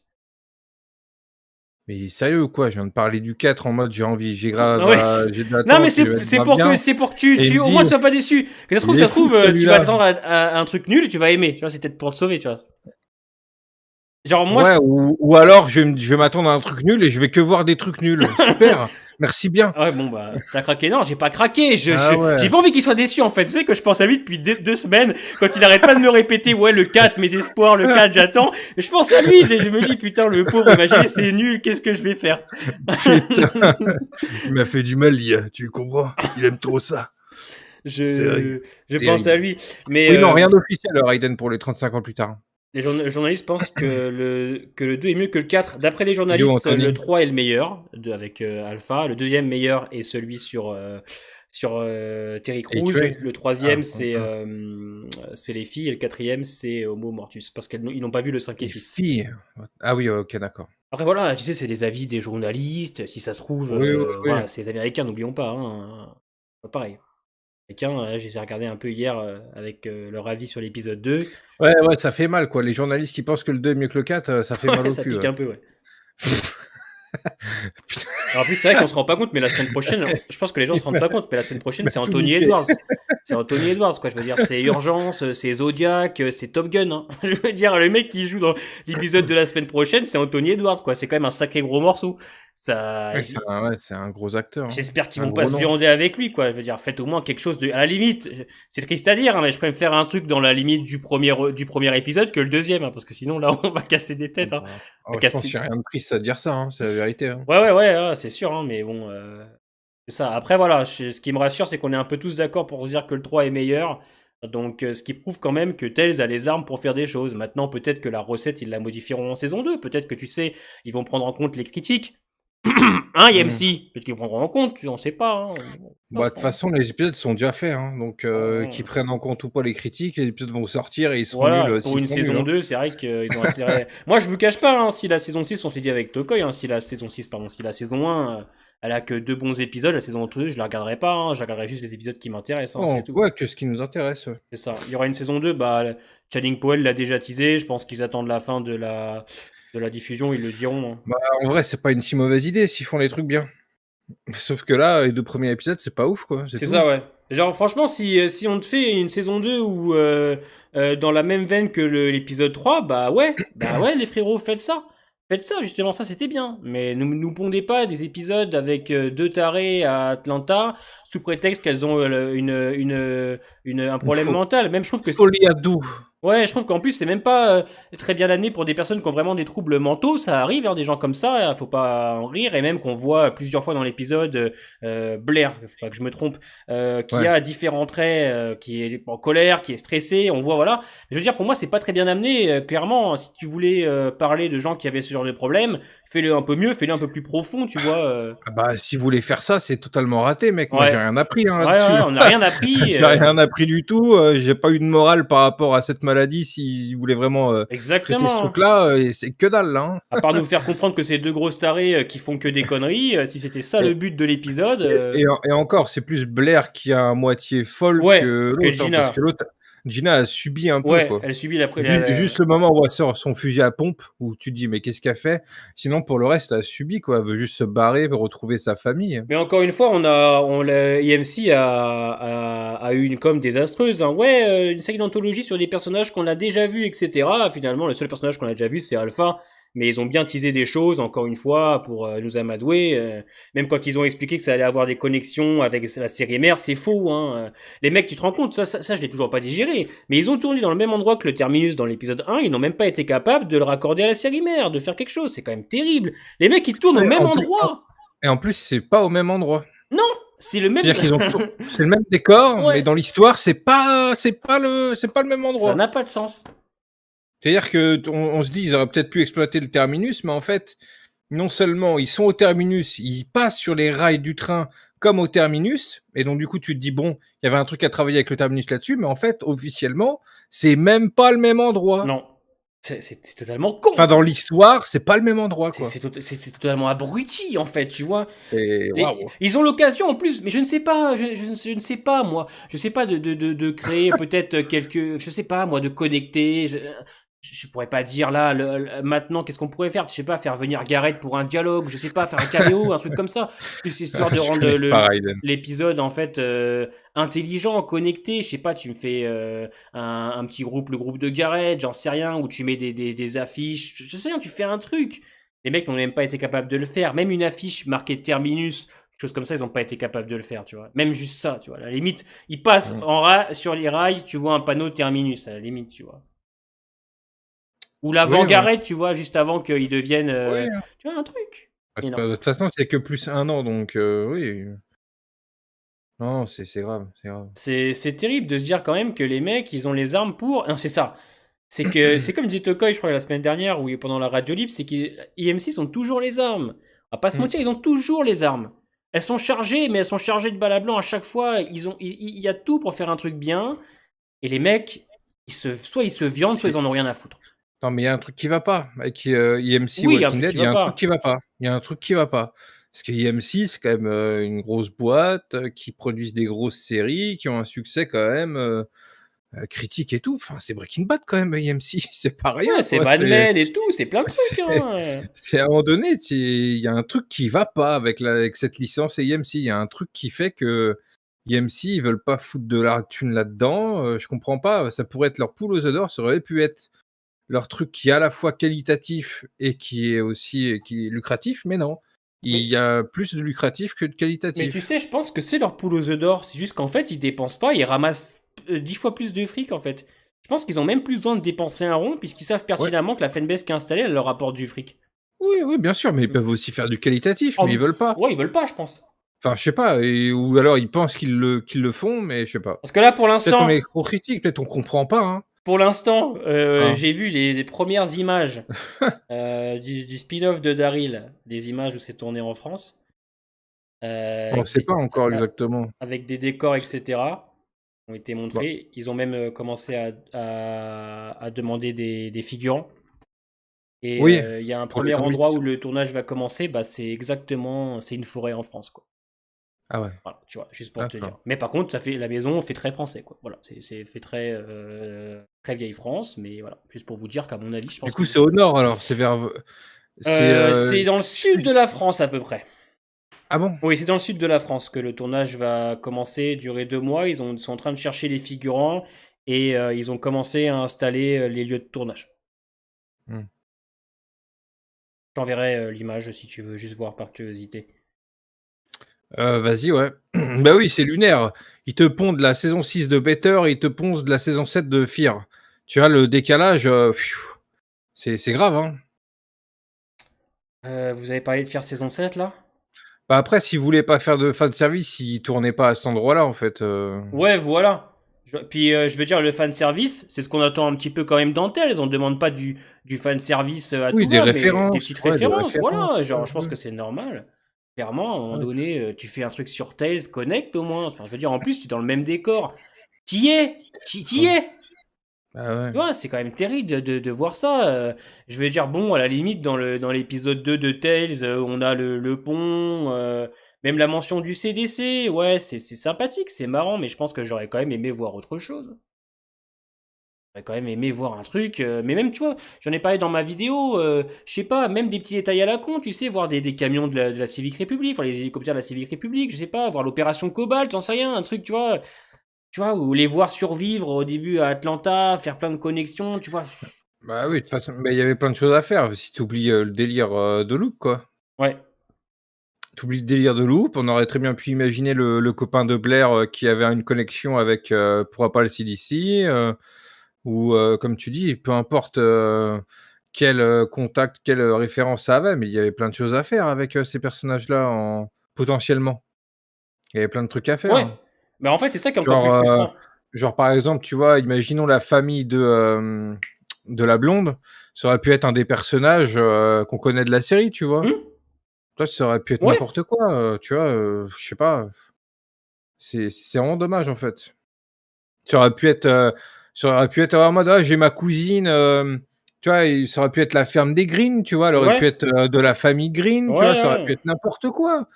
B: Mais sérieux ou quoi? Je viens de parler du 4 en mode j'ai envie, j'ai grave,
C: Ouais.
B: j'ai de
C: Non, mais
B: l'attente, il va être
C: c'est
B: grave
C: pour que
B: bien.
C: Et
B: Et il me
C: au moins tu
B: dit,
C: sois pas déçu. Que
B: il
C: ça
B: est
C: se
B: fou
C: trouve, tu vas
B: celui-là.
C: t'attendre à un truc nul et tu vas aimer. Tu vois, c'est peut-être pour te sauver, tu vois. Genre, moi,
B: Ouais, ou alors je vais m'attendre à un truc nul et je vais que voir des trucs nuls. Super, merci bien.
C: ouais, bon, bah, t'as craqué. Non, j'ai pas craqué.
B: Ah
C: J'ai
B: ouais.
C: pas envie qu'il soit déçu, en fait. Tu sais que je pense à lui depuis 2 semaines, quand il arrête pas de me répéter, ouais, le 4, mes espoirs, le 4, j'attends. Et je pense à lui, et je me dis, putain, le pauvre, imaginez, c'est nul, qu'est-ce que je vais faire?
B: Putain, il m'a fait du mal, Lia, tu comprends? Il aime trop ça.
C: je je pense à
B: Terrible.
C: lui. Mais,
B: Oui, non, rien d'officiel, Raiden, pour les 35 ans plus tard.
C: les journalistes pensent que le 2 est mieux que le 4. D'après les
B: Yo,
C: journalistes, le
B: Anthony.
C: 3 est le meilleur, avec Alpha. Le deuxième meilleur est celui sur Terry
B: Et
C: Crews.
B: tué.
C: Le troisième,
B: Ah,
C: c'est les filles. Et le quatrième, c'est Homo Mortus. Parce qu'ils n'ont pas vu le 5 et
B: les
C: 6.
B: filles. Ah oui, ok, d'accord.
C: Après, voilà, tu sais, c'est les avis des journalistes. Si ça se trouve,
B: Oui, oui, oui.
C: voilà, c'est les Américains, n'oublions pas. Hein. Pas pareil. Les Américains, j'ai regardé un peu hier avec leur avis sur l'épisode 2.
B: Ouais, ouais, ça fait mal, quoi. Les journalistes qui pensent que le 2 est mieux que le 4, ça fait mal
C: Ouais,
B: au
C: ça
B: cul.
C: pique
B: Ouais.
C: un peu, ouais. Alors, en plus, c'est vrai qu'on se rend pas compte, mais la semaine prochaine, je pense que les gens se rendent pas compte, mais la semaine prochaine, c'est
B: tout
C: Anthony
B: niqué.
C: Edwards. C'est Anthony Edwards, quoi. Je veux dire, c'est Urgence, c'est Zodiac, c'est Top Gun. Hein. Je veux dire, le mec qui joue dans l'épisode de la semaine prochaine, c'est Anthony Edwards, quoi. C'est quand même un sacré gros morceau. Ça,
B: Ouais, c'est un gros acteur. Hein.
C: j'espère qu'ils
B: Un
C: vont pas
B: gros
C: se
B: nom.
C: viander avec lui, quoi. Je veux dire, faites au moins quelque chose de. À la limite, c'est triste à dire, hein, mais je préfère un truc dans la limite du premier épisode que le deuxième, hein, parce que sinon, là, on va casser des têtes. Hein.
B: Oh, je pense qu'il n'y a rien de triste à dire ça, hein, c'est la vérité. Hein.
C: Ouais, c'est sûr, hein, mais bon, c'est ça. Après, voilà, ce qui me rassure, c'est qu'on est un peu tous d'accord pour se dire que le 3 est meilleur. Donc, ce qui prouve quand même que Tails a les armes pour faire des choses. Maintenant, peut-être que la recette, ils la modifieront en saison 2. Peut-être que, tu sais, ils vont prendre en compte les critiques. Hein, IMC, peut-être qu'ils prendront en compte, on sait pas. Hein.
B: Bah, de toute façon, les épisodes sont déjà faits, hein, donc
C: Oh.
B: qu'ils prennent en compte ou pas les critiques, les épisodes vont sortir et ils seront
C: Voilà,
B: nuls.
C: pour une
B: s'ils sont
C: saison
B: nuls, hein.
C: 2, c'est vrai qu'ils ont intérêt. Moi, je vous cache pas, hein, si la saison 6, on se l'est dit avec Tokoi, hein, si la saison 1, elle a que 2 bons épisodes, la saison 2, je la regarderai pas, hein, je regarderai juste les épisodes qui m'intéressent, hein,
B: Oh,
C: c'est tout.
B: ouais, que ce qui nous intéresse. Ouais.
C: C'est ça. Il y aura une saison 2, bah, Channing Powell l'a déjà teasé, je pense qu'ils attendent la fin de la diffusion, ils le diront. Hein.
B: Bah, en vrai, c'est pas une si mauvaise idée s'ils font les trucs bien. Sauf que là, les 2 premiers épisodes, c'est pas ouf, quoi.
C: C'est
B: tout.
C: ça, ouais. Genre, franchement, si on te fait une saison 2 ou dans la même veine que l'épisode 3, bah ouais, les frérots, faites ça. Faites ça, justement, ça c'était bien. Mais nous pondez pas des épisodes avec 2 tarés à Atlanta sous prétexte qu'elles ont un problème mental. Même je trouve que
B: Folie à doux.
C: ouais, je trouve qu'en plus, c'est même pas très bien amené pour des personnes qui ont vraiment des troubles mentaux. Ça arrive, hein, des gens comme ça, faut pas en rire. Et même qu'on voit plusieurs fois dans l'épisode Blair, faut pas que je me trompe, qui
B: Ouais.
C: a différents traits, qui est en colère, qui est stressé. On voit, voilà. Je veux dire, pour moi, c'est pas très bien amené. Clairement, si tu voulais parler de gens qui avaient ce genre de problème, fais-le un peu mieux, fais-le un peu plus profond, tu vois.
B: Ah bah, si vous voulez faire ça, c'est totalement raté, mec. Moi,
C: Ouais.
B: j'ai rien appris hein,
C: Ouais,
B: là-dessus.
C: on n'a rien appris.
B: J'ai rien appris du tout. J'ai pas eu de morale par rapport à cette maladie. S'ils voulaient vraiment traiter ce
C: Exactement.
B: truc-là, c'est que dalle, là. Hein.
C: À part nous faire comprendre que c'est 2 grosses tarés qui font que des conneries, si c'était ça le but de l'épisode.
B: Et encore, c'est plus Blair qui est à moitié folle
C: Ouais,
B: que
C: que
B: l'autre.
C: Gina.
B: Parce que l'autre, Gina a subi un peu,
C: Ouais,
B: quoi.
C: elle subit la
B: Juste le moment où elle sort son fusil à pompe, où tu te dis, mais qu'est-ce qu'elle fait? Sinon, pour le reste, elle a subi, quoi. Elle veut juste se barrer, veut retrouver sa famille.
C: Mais encore une fois, IMC a eu une com désastreuse. Hein. Ouais, une série d'anthologie sur des personnages qu'on a déjà vus, etc. Finalement, le seul personnage qu'on a déjà vu, c'est Alpha. Mais ils ont bien teasé des choses, encore une fois, pour nous amadouer. Même quand ils ont expliqué que ça allait avoir des connexions avec la série mère, c'est faux. Hein. Les mecs, tu te rends compte, ça je l'ai toujours pas digéré. Mais ils ont tourné dans le même endroit que le Terminus dans l'épisode 1, ils n'ont même pas été capables de le raccorder à la série mère, de faire quelque chose. C'est quand même terrible. Les mecs, ils tournent au même endroit.
B: Et en plus, c'est pas au même endroit.
C: Non, c'est le même.
B: C'est-à-dire qu'ils ont c'est le même décor,
C: Ouais.
B: mais dans l'histoire, c'est pas le même endroit.
C: Ça n'a pas de sens.
B: C'est-à-dire que on se dit, ils auraient peut-être pu exploiter le terminus, mais en fait, non seulement ils sont au terminus, ils passent sur les rails du train comme au terminus, et donc du coup tu te dis bon, il y avait un truc à travailler avec le terminus là-dessus, mais en fait, officiellement, c'est même pas le même endroit.
C: Non, c'est totalement con.
B: Enfin, dans l'histoire, c'est pas le même endroit, quoi.
C: C'est totalement abruti en fait, tu vois.
B: C'est waouh.
C: Ils ont l'occasion en plus, mais je ne sais pas, je ne sais pas moi, je sais pas de créer peut-être quelques, je sais pas moi, de connecter. Je pourrais pas dire là, maintenant, qu'est-ce qu'on pourrait faire? Je sais pas, faire venir Gareth pour un dialogue, je sais pas, faire un caméo, un truc comme ça. Juste histoire de rendre l'épisode, en fait, intelligent, connecté. Je sais pas, tu me fais un petit groupe, le groupe de Gareth, j'en sais rien, où tu mets des affiches. Je sais rien, tu fais un truc. Les mecs n'ont même pas été capables de le faire. Même une affiche marquée Terminus, quelque chose comme ça, ils n'ont pas été capables de le faire, tu vois. Même juste ça, tu vois. À la limite, ils passent sur les rails, tu vois un panneau Terminus, à la limite, tu vois. Ou l'avant-garette, tu vois, juste avant qu'ils deviennent... Tu vois, un truc.
B: De toute façon, c'est que plus 1 an, donc oui. Non, c'est grave, c'est grave.
C: C'est terrible de se dire quand même que les mecs, ils ont les armes pour... Non, c'est ça. C'est que c'est comme disait Tokoi, je crois, la semaine dernière, ou pendant la radio libre, c'est qu'IMC ont toujours les armes. On va pas se mentir, ils ont toujours les armes. elles sont chargées, mais elles sont chargées de balles à blanc à chaque fois. Il y a tout pour faire un truc bien. Et les mecs, soit ils se viandent, soit ils en ont rien à foutre.
B: Non, mais il y a un truc qui va pas. Avec IMC
C: Oui, il y a un
B: Walking
C: truc
B: Dead,
C: qui
B: il y
C: va
B: a un
C: pas.
B: truc qui va pas. Il y a un truc qui va pas. Parce que IMC, c'est quand même une grosse boîte qui produisent des grosses séries, qui ont un succès quand même critique et tout. Enfin, c'est Breaking Bad quand même, IMC. C'est pas
C: Ouais,
B: rien,
C: c'est
B: quoi.
C: Mad Men et tout, c'est plein de trucs.
B: C'est
C: Hein.
B: c'est à un moment donné, il y a un truc qui va pas avec cette licence et IMC. Il y a un truc qui fait que IMC, ils veulent pas foutre de la thune là-dedans. Je comprends pas. Ça pourrait être leur poule aux œufs d'or. Ça aurait pu être leur truc qui est à la fois qualitatif et qui est aussi qui est lucratif, mais non. Il
C: Mais,
B: y a plus de lucratif que de
C: mais tu
B: qualitatif.
C: sais, je pense que c'est leur poule aux œufs d'or. C'est juste qu'en fait, ils dépensent pas, ils ramassent 10 fois plus de fric en fait. Je pense qu'ils ont même plus besoin de dépenser un rond, puisqu'ils savent
B: Ouais.
C: pertinemment que la fanbase qui est installée, elle leur apporte du fric.
B: Oui, oui, bien sûr, mais ils peuvent aussi faire du qualitatif, mais ils veulent pas.
C: Ouais, ils veulent pas, je pense.
B: Enfin, je sais pas, ou alors ils pensent qu'ils le font, mais je sais pas.
C: Parce que là, pour
B: Peut-être on
C: l'instant,
B: est trop critique, peut-être on comprend pas, hein. Hein.
C: j'ai vu les premières images du spin-off de Daryl, des images où c'est tourné en France,
B: On sait pas encore exactement.
C: avec des décors, etc., ont été
B: Bah,
C: montrés. Ils ont même commencé à demander des figurants. Et
B: oui,
C: il y a un
B: pour le
C: premier
B: tome 8.
C: endroit où le tournage va commencer, bah, c'est une forêt en France, quoi.
B: Ah ouais,
C: Voilà, tu vois, juste pour te dire.
B: d'accord.
C: Mais par contre, la maison fait très français, quoi. Voilà, c'est fait très vieille France, mais voilà, juste pour vous dire qu'à mon avis, je
B: Du
C: pense
B: coup,
C: que
B: c'est au nord alors, c'est vers
C: c'est dans le sud
B: sud.
C: de la France à peu près.
B: Ah bon?
C: Oui, c'est dans le sud de la France que le tournage va commencer, durer 2 mois. Ils sont en train de chercher les figurants et ils ont commencé à installer les lieux de tournage.
B: Hmm.
C: Je t'enverrai l'image si tu veux juste voir par curiosité.
B: Vas-y, ouais. Bah oui, c'est lunaire. Ils te pondent la saison 6 de Better, ils te pondent la saison 7 de Fear. Tu vois, le décalage, c'est grave, hein.
C: Vous avez parlé de faire saison 7 là?
B: Bah après, s'ils voulaient pas faire de fanservice, ils tournaient pas à cet endroit-là, en fait.
C: Ouais, voilà. Puis je veux dire, le fanservice, c'est ce qu'on attend un petit peu quand même d'Antels. On ne demande pas du fanservice à
B: Oui,
C: tout
B: des
C: va, mais des
B: références.
C: petites
B: Ouais, des
C: références, voilà.
B: références.
C: Genre, je pense que c'est normal. Clairement, à un moment
B: Ouais.
C: donné, tu fais un truc sur Tales, connecte au moins. Enfin, je veux dire, en plus, tu es dans le même décor. T'y es! T'y es!
B: Ah ouais.
C: Tu vois, c'est quand même terrible de voir ça. Je veux dire, bon, à la limite, dans l'épisode 2 de Tales, on a le pont, même la mention du CDC. Ouais, c'est sympathique, c'est marrant, mais je pense que j'aurais quand même aimé voir autre chose. J'aurais quand même aimé voir un truc. Mais même, tu vois, j'en ai parlé dans ma vidéo, je sais pas, même des petits détails à la con, tu sais, voir des camions de la Civic République, enfin les hélicoptères de la Civic République, je sais pas, voir l'opération Cobalt, j'en sais rien, un truc, tu vois. Tu vois, ou les voir survivre au début à Atlanta, faire plein de connexions, tu vois.
B: Bah oui, de toute façon, il y avait plein de choses à faire. Si tu oublies le délire de Loop, quoi.
C: Ouais.
B: Tu oublies le délire de Loop, on aurait très bien pu imaginer le copain de Blair qui avait une connexion avec, pourquoi pas le CDC, ou comme tu dis, peu importe quel contact, quelle référence ça avait, mais il y avait plein de choses à faire avec ces personnages-là, potentiellement. Il y avait plein de trucs à faire,
C: Ouais.
B: hein.
C: Mais en fait, c'est ça qui est encore plus
B: Genre,
C: frustrant.
B: genre, par exemple, tu vois, imaginons la famille de la blonde, ça aurait pu être un des personnages qu'on connaît de la série, tu vois. Toi, ça aurait pu être
C: Ouais.
B: n'importe quoi, tu vois, je sais pas. C'est vraiment dommage, en fait. Ça aurait pu être en mode: «Ah, j'ai ma cousine», tu vois? Et ça aurait pu être la ferme des Green, tu vois? Elle aurait pu
C: Ouais.
B: être, de la famille Green, tu vois?
C: Ouais,
B: Ça aurait pu
C: ouais.
B: être n'importe quoi.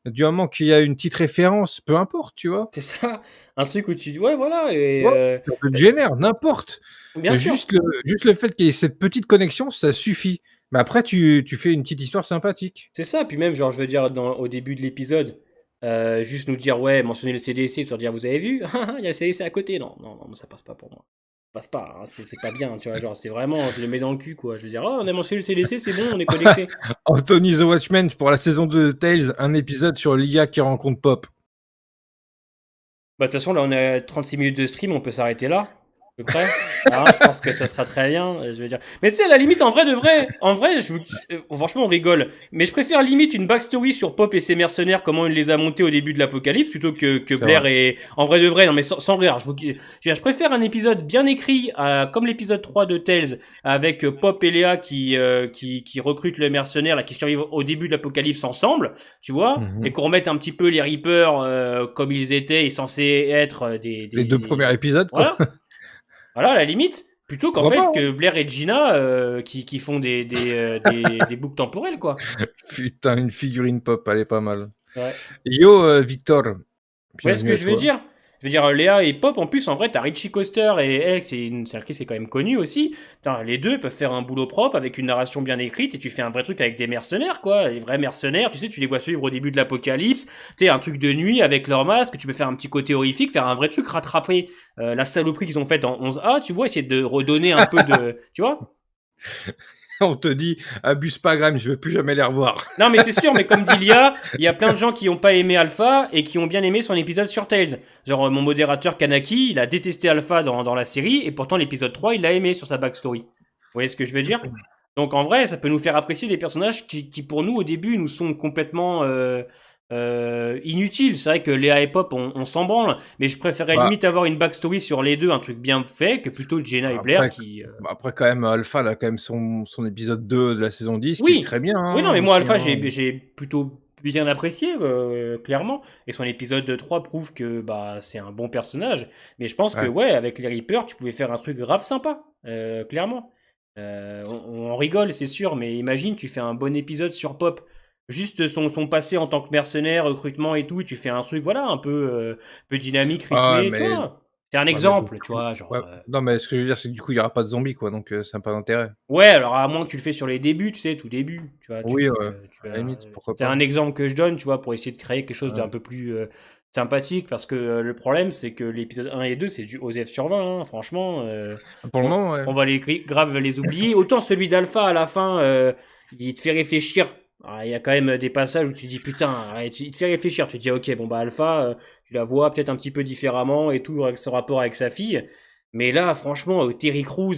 B: Du moment qu'il y a une petite référence, peu importe, tu vois?
C: C'est ça. Un truc où tu dis, ouais, voilà. Et,
B: Ouais, ça peut te gêner, n'importe.
C: bien sûr.
B: Juste le fait qu'il y ait cette petite connexion, ça suffit. Mais après tu fais une petite histoire sympathique.
C: C'est ça. Puis même, genre, je veux dire, au début de l'épisode, juste nous dire, ouais, mentionner le CDC, se dire, vous avez vu? Il y a le CDC à côté. Non, non, non, ça passe pas pour moi. Ça passe pas. Hein. C'est pas bien, tu vois. Genre, c'est vraiment, je le mets dans le cul, quoi. Je veux dire, oh, on a mentionné le CDC, c'est bon, on est connecté.
B: Anthony the Watchman pour la saison 2 de Tales, un épisode sur l'IA qui rencontre Pop.
C: Bah, de toute façon, là, on a 36 minutes de stream, on peut s'arrêter là. peu près. Hein, je pense que ça sera très bien, je veux dire. Mais tu sais, à la limite, en vrai de vrai, franchement, on rigole. Mais je préfère limite une backstory sur Pop et ses mercenaires, comment il les a montés au début de l'Apocalypse, plutôt que
B: C'est
C: Blair
B: vrai.
C: et... En vrai de vrai, non mais sans rire, je préfère un épisode bien écrit, comme l'épisode 3 de Tales, avec Pop et Léa qui recrutent les mercenaires, là, qui survivent au début de l'Apocalypse ensemble, tu vois, et
B: Mhm.
C: qu'on remette un petit peu les Reapers comme ils étaient et censés être
B: Les 2 premiers épisodes, quoi.
C: Voilà. Voilà, à la limite, plutôt qu'en
B: Pourquoi pas,
C: fait
B: hein.
C: que Blair et Gina qui font des boucles temporelles, quoi.
B: Putain, une figurine Pop, elle est pas mal.
C: Ouais.
B: Yo, Victor,
C: Vous voyez ce
B: bienvenue
C: que
B: à
C: je veux
B: toi.
C: dire? Je veux dire, Léa et Pop, en plus, en vrai, t'as Richie Coster et elle, c'est une actrice qui est quand même connue aussi. Putain, les deux peuvent faire un boulot propre avec une narration bien écrite et tu fais un vrai truc avec des mercenaires, quoi. Les vrais mercenaires, tu sais, tu les vois suivre au début de l'apocalypse. Tu sais, un truc de nuit avec leur masque, tu peux faire un petit côté horrifique, faire un vrai truc, rattraper la saloperie qu'ils ont faite dans 11A, tu vois, essayer de redonner un peu de. Tu vois?
B: On te dit, abuse pas, Graham, je veux plus jamais les revoir.
C: Non, mais c'est sûr, mais comme dit Lia, il y a plein de gens qui n'ont pas aimé Alpha et qui ont bien aimé son épisode sur Tails. Genre, mon modérateur Kanaki, il a détesté Alpha dans la série et pourtant l'épisode 3, il l'a aimé sur sa backstory. Vous voyez ce que je veux dire? Donc, en vrai, ça peut nous faire apprécier des personnages qui pour nous, au début, nous sont complètement inutiles. C'est vrai que Léa et Pop, on s'en branle, mais je préférais
B: Bah,
C: limite avoir une backstory sur les deux, un truc bien fait, que plutôt Jenna et Blair
B: après,
C: qui.
B: après, quand même, Alpha, là, quand même, son épisode 2 de la saison 10 qui est
C: Oui,
B: très bien,
C: oui, non,
B: hein,
C: mais moi,
B: aussi,
C: Alpha,
B: hein.
C: j'ai plutôt bien apprécié, clairement. Et son épisode 3 prouve que bah, c'est un bon personnage. Mais je pense que,
B: Ouais.
C: ouais, avec les Reapers, tu pouvais faire un truc grave sympa, clairement. On rigole, c'est sûr, mais imagine, tu fais un bon épisode sur Pop. Juste son passé en tant que mercenaire, recrutement et tout, et tu fais un truc, voilà, un peu dynamique,
B: Ah,
C: rythmé, tu
B: mais,
C: vois. C'est un
B: ouais, mais du
C: exemple, tu
B: coup,
C: vois, genre.
B: ouais. Non, mais ce que je veux dire, c'est que du coup, il y aura pas de zombies, quoi, donc ça n'a pas d'intérêt.
C: Ouais, alors à moins que tu le fais sur les débuts, tu sais, tout début, tu vois,
B: Oui, à la limite, pourquoi
C: c'est un
B: pas.
C: exemple que je donne, tu vois, pour essayer de créer quelque chose d'un
B: Ouais.
C: peu plus sympathique, parce que le problème, c'est que l'épisode 1 et 2, c'est du OZF sur 20, hein, franchement,
B: Pour le moment, ouais.
C: on va grave les oublier. Autant celui d'Alpha, à la fin, il te fait réfléchir. Alors, il y a quand même des passages où tu dis, putain, il te fait réfléchir, tu te dis, ok, bon, bah Alpha, tu la vois peut-être un petit peu différemment et tout, avec son rapport avec sa fille, mais là, franchement, Terry Crews,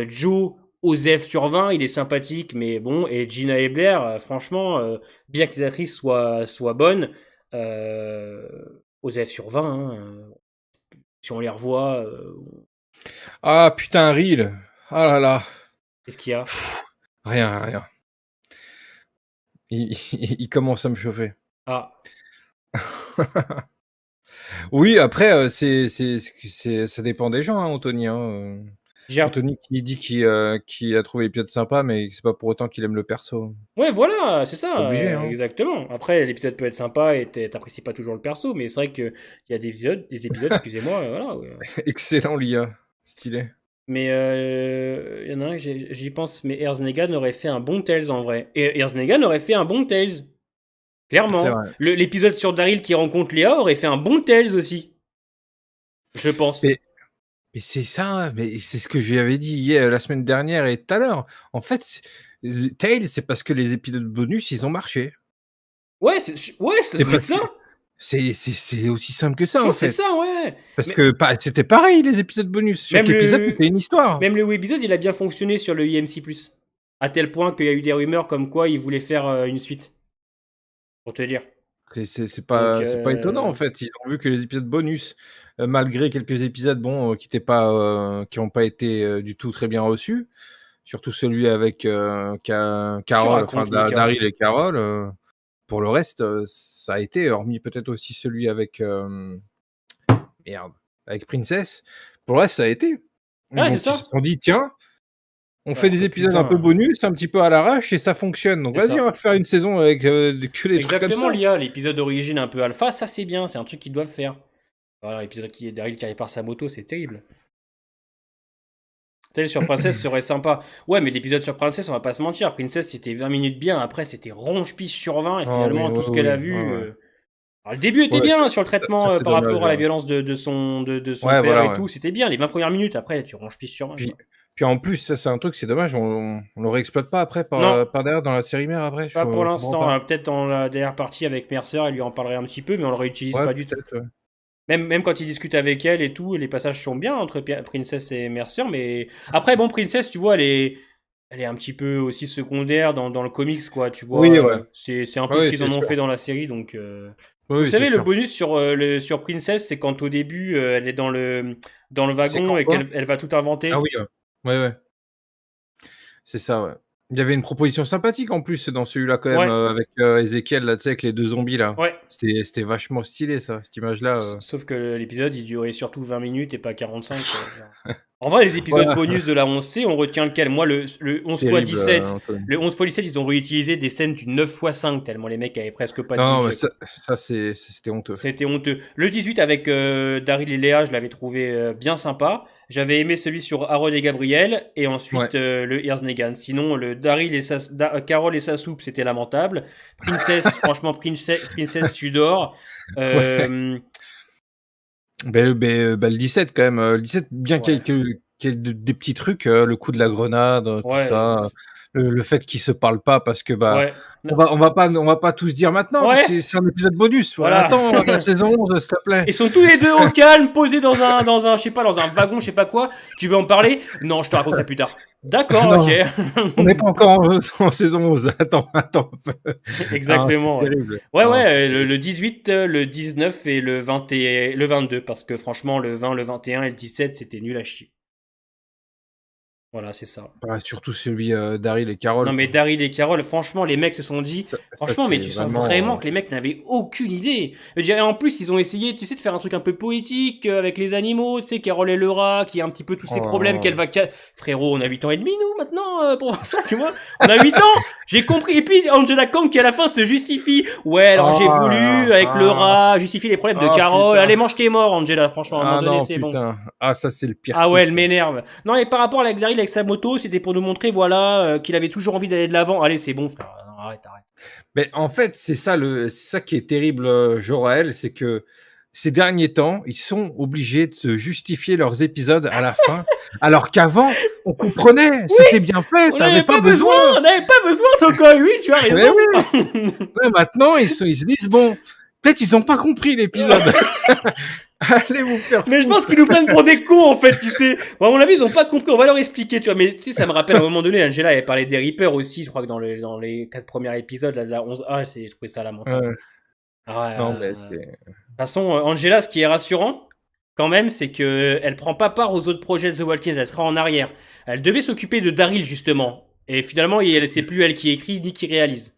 C: Joe, Osef sur 20, il est sympathique, mais bon, et Gina et Blair, franchement, bien que les actrices soient bonnes, euh, Osef sur 20, hein, si on les revoit,
B: Ah, putain, Reel. Ah là là.
C: qu'est-ce qu'il y a?
B: Rien, rien. Il commence à me chauffer.
C: Ah,
B: Oui, après, ça dépend des gens, hein, Anthony, hein,
C: j'ai
B: Anthony qui dit qu'il a trouvé l'épisode sympa, mais c'est pas pour autant qu'il aime le perso.
C: Ouais, voilà, c'est
B: Pas
C: ça,
B: obligé, hein.
C: exactement. Après, l'épisode peut être sympa et t'apprécies pas toujours le perso, mais c'est vrai qu'il y a des épisodes, excusez-moi, voilà. Ouais.
B: Excellent, l'IA. Stylé.
C: Mais il y en a un, j'y pense, mais Erznegan aurait fait un bon Tails en vrai. Et Erznegan aurait fait un bon Tails,
B: C'est
C: clairement.
B: vrai.
C: L'épisode sur Daryl qui rencontre Léa aurait fait un bon Tails aussi, je pense.
B: Mais c'est ça, mais c'est ce que je lui avais dit hier, la semaine dernière et tout à l'heure. En fait, Tales, c'est parce que les épisodes bonus, ils ont marché.
C: Ouais, ouais, ça
B: C'est
C: doit être
B: parce
C: ça.
B: que c'est aussi simple que
C: Je
B: ça, en
C: pense que c'est
B: fait.
C: ça, ouais.
B: Parce
C: Mais
B: que c'était pareil, les épisodes bonus.
C: même
B: Chaque épisode,
C: le,
B: c'était une histoire.
C: même le webisode, il a bien fonctionné sur le IMC+. À tel point qu'il y a eu des rumeurs comme quoi il voulait faire une suite. Pour te dire. Donc,
B: C'est pas étonnant, en fait. Ils ont vu que les épisodes bonus, malgré quelques épisodes, bon, qui ont pas été du tout très bien reçus, surtout celui avec
C: tu
B: Carole, enfin
C: racontes, Mika.
B: Daryl et Carole. Pour le reste, ça a été, hormis peut-être aussi celui avec merde, avec Princess. Pour le reste, ça a été.
C: Ah, c'est
B: Donc ils se
C: ça.
B: sont dit: «Tiens, on
C: Bah
B: fait des
C: écoute,
B: épisodes un peu
C: putain,
B: bonus, un petit peu à l'arrache et ça fonctionne. Donc
C: c'est
B: vas-y, on
C: ça.
B: va faire une saison avec que des trucs comme
C: Exactement,
B: ça».
C: l'IA, l'épisode d'origine un peu alpha, ça c'est bien, c'est un truc qu'ils doivent faire. Voilà, l'épisode qui est Daryl qui répare sa moto, c'est terrible. Tel sur Princess serait sympa. Ouais, mais l'épisode sur Princess, on va pas se mentir. Princess, c'était 20 minutes bien. Après, c'était ronche-pisse sur 20. Et
B: Ah oui,
C: finalement, tout
B: oui,
C: ce qu'elle a
B: oui, ouais,
C: vu.
B: ouais.
C: Alors, le début était
B: Ouais,
C: bien sur le traitement
B: ça c'est
C: par rapport
B: dommage,
C: à la
B: ouais.
C: violence de son
B: Ouais,
C: père
B: voilà,
C: et
B: ouais.
C: tout. C'était bien. Les 20 premières minutes, après, tu ronches-pisse sur 20,
B: Puis
C: quoi.
B: puis en plus, ça c'est un truc, c'est dommage, on le réexploite pas après
C: Non,
B: par derrière dans la série mère après,
C: pas pour
B: je comprends
C: l'instant.
B: pas.
C: Peut-être dans la dernière partie avec Mercer, elle lui en parlerait un petit peu, mais on le réutilise
B: Ouais,
C: pas du tout.
B: peut-être, ouais.
C: Même quand il discute avec elle et tout, les passages sont bien entre Princess et Mercer, mais après, bon, Princess, tu vois, elle est un petit peu aussi secondaire dans le comics, quoi, tu vois.
B: Oui, ouais.
C: C'est un peu ce
B: Oui,
C: qu'ils
B: c'est
C: en ont
B: sûr.
C: fait dans la série, donc. Vous
B: Oui, c'est
C: savez, le
B: sûr.
C: bonus sur Princess, c'est quand au début, elle est dans le
B: C'est
C: wagon
B: quand
C: et
B: quoi?
C: qu'elle va tout inventer.
B: Ah oui, ouais. Ouais, ouais. C'est ça, ouais. Il y avait une proposition sympathique en plus dans celui-là quand même,
C: Ouais,
B: avec, Ezekiel là, tu sais, avec les 2 zombies là.
C: ouais.
B: C'était vachement stylé ça, cette image-là,
C: Sauf que l'épisode, il durait surtout 20 minutes et pas 45. Genre. En vrai, les épisodes
B: Voilà,
C: bonus de la 11C, on retient lequel? Moi, le 11 x
B: terrible,
C: 17.
B: Anthony.
C: Le 11 x 17, ils ont réutilisé des scènes du 9 x 5, tellement les mecs avaient presque pas de
B: Non, non, mais
C: budget, quoi.
B: ça c'était honteux.
C: C'était honteux. Le 18 avec Daryl et Léa, je l'avais trouvé bien sympa. J'avais aimé celui sur Harold et Gabriel. Et
B: Ouais.
C: ensuite le Hears Negan. Sinon, le Daryl et Carol et sa soupe, c'était lamentable. Princess, franchement, Princess Tudor.
B: Ouais.
C: Euh,
B: Le 17 quand même, le 17 bien
C: ouais.
B: qu'il y ait des petits trucs, le coup de la grenade, tout
C: Ouais.
B: ça, le fait qu'ils se parlent pas parce que, bah,
C: Ouais.
B: on va pas tous dire maintenant parce
C: Ouais.
B: que c'est un épisode bonus. Ouais,
C: Voilà.
B: attends, la saison 11 s'il te plaît.
C: Ils sont tous les deux au calme, posés dans un, je sais pas, dans un wagon, je sais pas quoi. Tu veux en parler? Non, je te raconterai plus tard. D'accord, ok.
B: Non, on n'est pas encore en saison 11. Attends un peu. Ah, c'est
C: Exactement, ouais.
B: terrible.
C: Ouais,
B: Ah, c'est
C: ouais, le,
B: terrible.
C: le 18, le 19 et le 20 et le 22, parce que franchement, le 20, le 21 et le 17, c'était nul à chier. Voilà, c'est ça.
B: Bah, surtout celui, Daryl et
C: Non,
B: Carol,
C: mais
B: quoi.
C: Daryl et Carol, franchement, les mecs se sont dit.
B: Ça,
C: Franchement, mais
B: c'est
C: tu sens
B: vraiment,
C: vraiment que les mecs n'avaient aucune idée. Je veux dire, et en plus, ils ont essayé, tu sais, de faire un truc un peu poétique avec les animaux, tu sais, Carol et le rat, qui a un petit peu tous ces problèmes qu'elle
B: oh
C: va. Frérot, on a 8 ans et demi, nous, maintenant, pour voir ça, tu vois. On a 8 ans, j'ai compris. Et puis, Angela Kang, qui à la fin se justifie. Ouais, alors j'ai voulu, avec le rat, justifier les problèmes de Carol.
B: putain.
C: Allez, mange tes morts, Angela, franchement, à un moment
B: Ah
C: donné,
B: non,
C: c'est bon.
B: putain. Ah, ça, c'est le pire
C: Ah ouais,
B: truc,
C: elle
B: ça.
C: m'énerve. Non, et par rapport à la Daryl avec sa moto, c'était pour nous montrer, voilà, qu'il avait toujours envie d'aller de l'avant. Allez, c'est bon, frère. Non, arrête.
B: Mais en fait, c'est ça qui est terrible, Jor-El, c'est que ces derniers temps, ils sont obligés de se justifier leurs épisodes à la fin, alors qu'avant, on comprenait,
C: Oui,
B: c'était bien fait,
C: on
B: t'avais
C: n'avait
B: pas
C: pas besoin,
B: besoin.
C: on n'avait pas besoin, donc oui, tu as
B: Mais
C: raison.
B: oui, ouais, maintenant, ils se disent, bon, peut-être ils ont pas compris l'épisode. Allez vous faire
C: Mais je pense
B: foutre.
C: qu'ils nous prennent pour des cons, en fait, tu sais. Bon, à mon avis, ils ont pas compris, on va leur expliquer, tu vois. Mais tu sais, ça me rappelle à un moment donné, Angela avait parlé des Reapers aussi, je crois que dans les 4 premiers épisodes, là, de la 11A, je trouvais ça lamentable.
B: Ouais,
C: Ah ouais,
B: non, mais
C: de
B: c'est...
C: toute façon, Angela, ce qui est rassurant, quand même, c'est que elle prend pas part aux autres projets de The Walking Dead, elle sera en arrière. Elle devait s'occuper de Daryl, justement. Et finalement, c'est plus elle qui écrit ni qui réalise.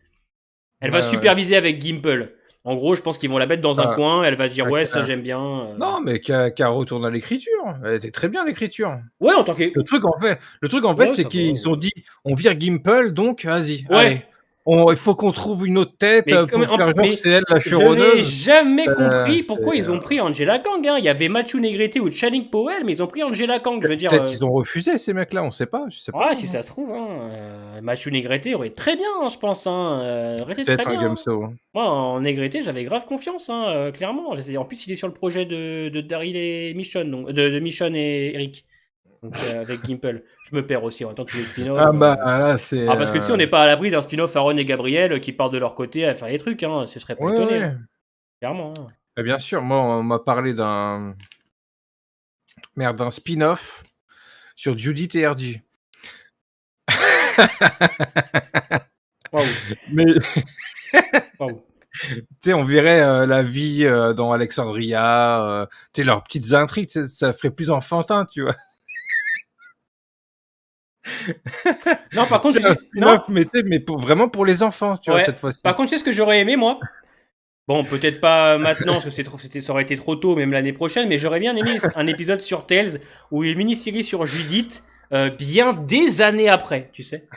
C: Elle
B: Ouais,
C: va
B: ouais.
C: superviser avec Gimple. En gros, je pense qu'ils vont la mettre dans un
B: Ah,
C: coin, elle va dire
B: ah,
C: ouais, ça j'aime bien.
B: non, mais qu'à retourner à l'écriture. Elle était très bien, l'écriture.
C: Ouais, en tant que.
B: Le truc, en fait,
C: Ouais,
B: c'est
C: ça va.
B: qu'ils se sont dit, on vire Gimple, donc vas-y, allez.
C: Ouais,
B: Il faut qu'on trouve une autre tête
C: mais,
B: pour faire genre
C: mais
B: c'est elle la
C: je n'ai
B: showrunneuse.
C: jamais compris
B: C'est,
C: pourquoi ils ont pris Angela Kang. Hein. Il y avait Matthew Negrete ou Channing Powell, mais ils ont pris Angela Kang. Je veux dire,
B: peut-être ils ont refusé ces mecs-là, on sait pas, je sais pas.
C: ouais, si ça se trouve, hein, Matthew Negrete aurait très bien, hein, je pense. Hein, aurait été très
B: Peut-être un
C: bien. Hein.
B: Gumso.
C: Moi, en Negrete, j'avais grave confiance, hein, clairement. En plus, il est sur le projet de Daryl et Michonne, donc, de Michonne et Eric. Donc, avec Gimple. Je me perds aussi en même temps tous les spin-offs.
B: Ah bah là c'est.
C: Ah, parce que tu sais, on n'est pas à l'abri d'un spin-off Aaron et Gabriel qui partent de leur côté à faire des trucs, hein. Ce serait pas
B: Ouais,
C: étonné,
B: ouais.
C: hein. Clairement. Hein.
B: Bah, bien sûr, moi on m'a parlé d'un spin-off sur Judith et RG.
C: Waouh.
B: Mais
C: Waouh.
B: tu sais, on verrait la vie dans Alexandria, tu sais, leurs petites intrigues, ça ferait plus enfantin, tu vois.
C: Non, par contre,
B: C'est un
C: non.
B: spin-off, mais, tu sais, mais vraiment pour les enfants, tu vois,
C: Ouais.
B: cette fois-ci.
C: Par contre, tu sais ce que j'aurais aimé, moi? Bon, peut-être pas maintenant, parce que ça aurait été trop tôt, même l'année prochaine, mais j'aurais bien aimé un épisode sur Tales ou une mini-série sur Judith, bien des années après, tu sais.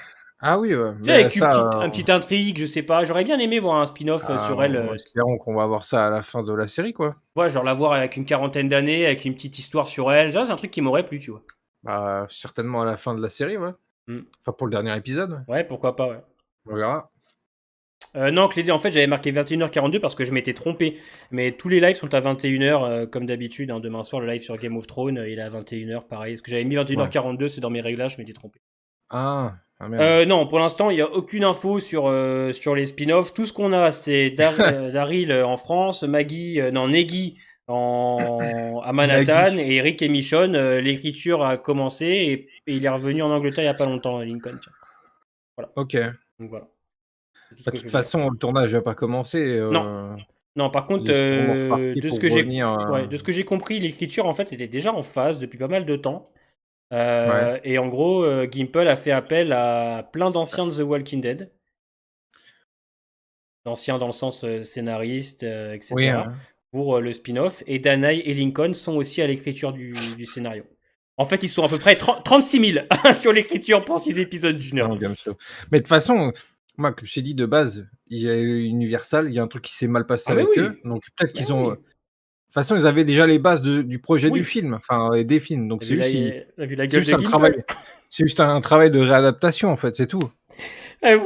B: Ah oui, ouais,
C: Tu sais,
B: mais
C: avec
B: ça,
C: un petit intrigue, je sais pas. J'aurais bien aimé voir un spin-off sur elle.
B: espérons qu'on va voir ça à la fin de la série, quoi.
C: Ouais, genre la voir avec une quarantaine d'années, avec une petite histoire sur elle. Ça, c'est un truc qui m'aurait plu, tu vois.
B: Bah, certainement à la fin de la série, ouais.
C: Mm.
B: Enfin, pour le dernier épisode,
C: Ouais, pourquoi pas, ouais.
B: on verra.
C: Non, Clédé, en fait, j'avais marqué 21h42 parce que je m'étais trompé. Mais tous les lives sont à 21h, comme d'habitude. Hein, demain soir, le live sur Game of Thrones, il est à 21h, pareil. Parce que j'avais mis 21h42, c'est dans mes réglages, je m'étais trompé.
B: Ah merde.
C: Non, pour l'instant, il n'y a aucune info sur les spin-offs. Tout ce qu'on a, c'est Daryl en France, Maggie, non, Neggy à Manhattan,
B: Nagui.
C: et Rick et Michonne, l'écriture a commencé et il est revenu en Angleterre il n'y a pas longtemps, Lincoln. Tiens.
B: Ok.
C: Donc voilà. C'est tout ce
B: Bah,
C: que
B: de
C: je
B: toute
C: veux dire.
B: façon, le tournage n'a pas commencé.
C: Non, non, par
B: Il
C: contre,
B: est sûrement reparti
C: de ce
B: pour
C: que j'ai
B: revenir.
C: de ce que j'ai compris, l'écriture en fait était déjà en phase depuis pas mal de temps.
B: Ouais.
C: Et en gros, Gimple a fait appel à plein d'anciens de The Walking Dead. D'anciens dans le sens scénariste,
B: Oui,
C: etc. Pour le spin-off. Et Danae et Lincoln sont aussi à l'écriture du scénario. En fait, ils sont à peu près 36 000 sur l'écriture pour 6 épisodes d'une heure.
B: non, Gamso. Mais de toute façon, moi, comme je t'ai dit de base, il y a eu Universal, il y a un truc qui s'est mal passé
C: Ah mais
B: avec
C: oui,
B: eux. Donc peut-être
C: mais
B: qu'ils ont.
C: oui,
B: De toute façon, ils avaient déjà les bases du projet du
C: oui.
B: film, enfin, et des films. Donc
C: T'as
B: c'est
C: vu,
B: juste,
C: t'as vu la
B: c'est
C: gueule
B: juste
C: de
B: un travail.
C: Gimple?
B: C'est juste un travail de réadaptation, en fait, c'est tout.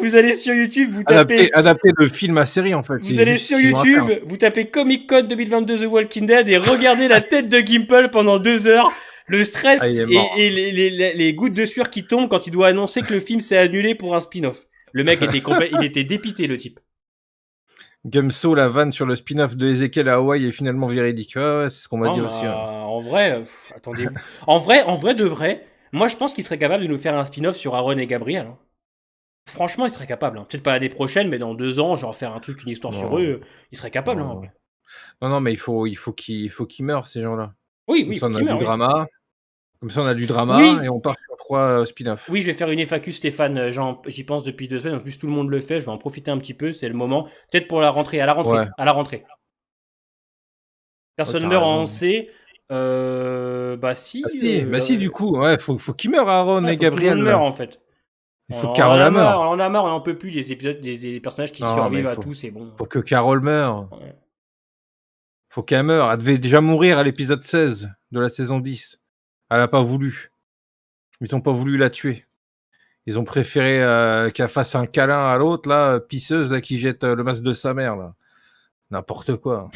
C: Vous allez sur YouTube, vous tapez
B: Adapter le film à série, en fait.
C: Vous
B: C'est
C: allez
B: juste ce
C: sur
B: qu'ils ont à faire.
C: YouTube, vous tapez Comic Code 2022 The Walking Dead et regardez la tête de Gimple pendant 2 heures, le
B: Ah, il
C: stress
B: est mort.
C: et les gouttes de sueur qui tombent quand il doit annoncer que le film s'est annulé pour un spin-off. Le mec était il était dépité, le type.
B: Gumso, la vanne sur le spin-off de Ezekiel à Hawaï est finalement véridique. Ouais, c'est ce qu'on m'a
C: Non,
B: dit
C: mais,
B: aussi. Ouais.
C: en vrai, attendez-vous. En vrai de vrai, moi je pense qu'il serait capable de nous faire un spin-off sur Aaron et Gabriel. Hein. Franchement, il serait capable. Hein. Peut-être pas l'année prochaine, mais dans 2 ans, genre faire un truc, une histoire sur
B: Non,
C: eux, il serait capable. Hein, en
B: non,
C: vrai.
B: non, mais il faut qu'ils meurent, ces gens-là.
C: Oui,
B: Comme
C: il
B: ça,
C: faut
B: on a
C: qu'il
B: du
C: meure, oui.
B: drama. Comme ça, on a du drama et
C: Oui,
B: on part sur 3 spin-offs.
C: Oui, je vais faire une FAQ, Stéphane. J'y pense depuis 2 semaines. En plus, tout le monde le fait. Je vais en profiter un petit peu. C'est le moment. Peut-être pour la rentrée. À la rentrée.
B: Ouais,
C: À la rentrée.
B: ouais,
C: Personne
B: t'as
C: meurt en
B: raison.
C: C. Bah si.
B: Bah si, du coup, ouais, faut qu'ils meurent, Aaron
C: Ouais,
B: et
C: faut que tout le monde
B: Gabriel,
C: meure
B: là.
C: en fait.
B: Il
C: On
B: faut que
C: en
B: Carole
C: a
B: la meure.
C: marre. On en a marre. On en peut plus des épisodes, des personnages qui
B: Non, mais
C: survivent à tout. C'est bon.
B: faut que Carole meure.
C: Ouais.
B: Faut qu'elle meure. Elle devait déjà mourir à l'épisode 16 de la saison 10. Elle a pas voulu. Ils ont pas voulu la tuer. Ils ont préféré qu'elle fasse un câlin à l'autre, là, pisseuse, là, qui jette le masque de sa mère, là. N'importe quoi.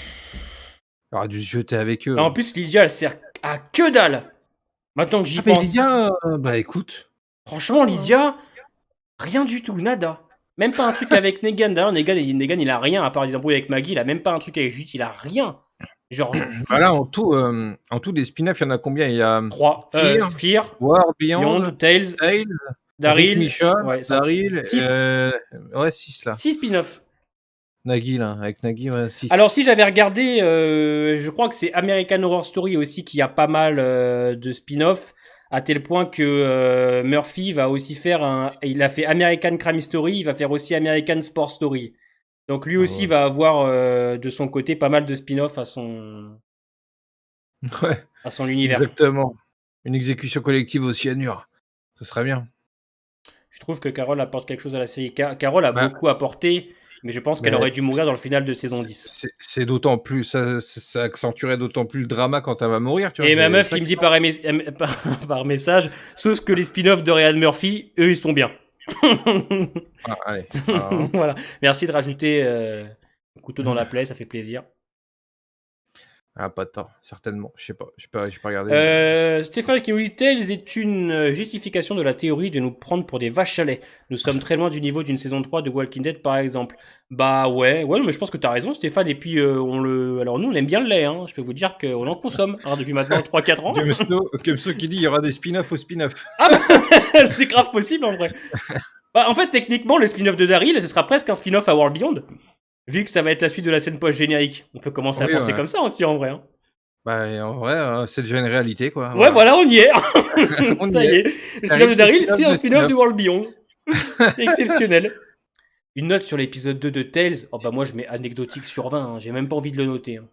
B: Elle aurait dû se jeter avec eux.
C: En plus, Lydia, elle sert à que dalle. Maintenant que j'y
B: Ah, mais
C: pense.
B: Lydia, bah écoute.
C: Franchement, Lydia, rien du tout. Nada. Même pas un truc avec Negan. D'ailleurs, Negan, il a rien à part des embrouilles avec Maggie. Il a même pas un truc avec Judith. Il a rien. Genre,
B: Voilà, en tout, des spin-offs, il y en a combien? Il y a
C: 3.
B: Fear,
C: Fear,
B: War,
C: Beyond,
B: Beyond,
C: Tales,
B: Tale, Rick
C: Daryl.
B: Michaud,
C: Ouais, ça.
B: Daryl,
C: 6.
B: ouais, 6 là.
C: 6 spin-offs.
B: Nagui, là, avec Nagui, ouais, 6.
C: Alors, si j'avais regardé, je crois que c'est American Horror Story aussi qui a pas mal de spin-offs, à tel point que Murphy va aussi faire un. Il a fait American Crime Story, il va faire aussi American Sport Story. Donc, lui
B: Ah
C: aussi
B: ouais.
C: va avoir de son côté pas mal de spin-offs
B: Ouais,
C: à son univers.
B: exactement. Une exécution collective au cyanure. Ce serait bien.
C: Je trouve que Carole apporte quelque chose à la série. Carole a
B: Bah,
C: beaucoup apporté, mais je pense qu'elle
B: mais
C: aurait dû mourir dans le final de saison 10.
B: c'est d'autant plus, ça accentuerait d'autant plus le drama quand elle va mourir, tu vois.
C: Et ma
B: C'est
C: meuf
B: ça
C: qui me
B: qui
C: dit par message, sauf que les spin-offs de Ryan Murphy, eux, ils sont bien.
B: Ah, allez. Voilà.
C: Voilà. Merci de rajouter un couteau dans la plaie, ça fait plaisir.
B: Ah, pas de tort, certainement. Je sais pas, j'ai pas regardé.
C: Stéphane qui nous dit Tales est une justification de la théorie de nous prendre pour des vaches à lait. Nous sommes très loin du niveau d'une saison 3 de Walking Dead par exemple. Bah ouais, mais je pense que t'as raison Stéphane. Et puis alors nous on aime bien le lait, hein. Je peux vous dire qu'on en consomme depuis maintenant 3-4 ans.
B: Gumso qui dit il y aura des spin-offs au spin-off.
C: Ah bah, c'est grave possible en vrai. Bah, en fait techniquement le spin-off de Daryl ce sera presque un spin-off à World Beyond. Vu que ça va être la suite de la scène post-générique. On peut commencer à
B: Oui,
C: penser
B: ouais.
C: comme ça aussi en vrai. Hein.
B: Bah, en vrai, c'est déjà une réalité, quoi.
C: Ouais, voilà, on y est.
B: On
C: Ça
B: y
C: y
B: est.
C: est. Le
B: Ça
C: spin-off de
B: arrive,
C: Daryl, c'est un
B: de
C: spin-off de
B: spin-off.
C: World Beyond. Exceptionnel. Une note sur l'épisode 2 de Tales. Oh bah moi je mets anecdotique sur 20. Hein. J'ai même pas envie de le noter. Hein.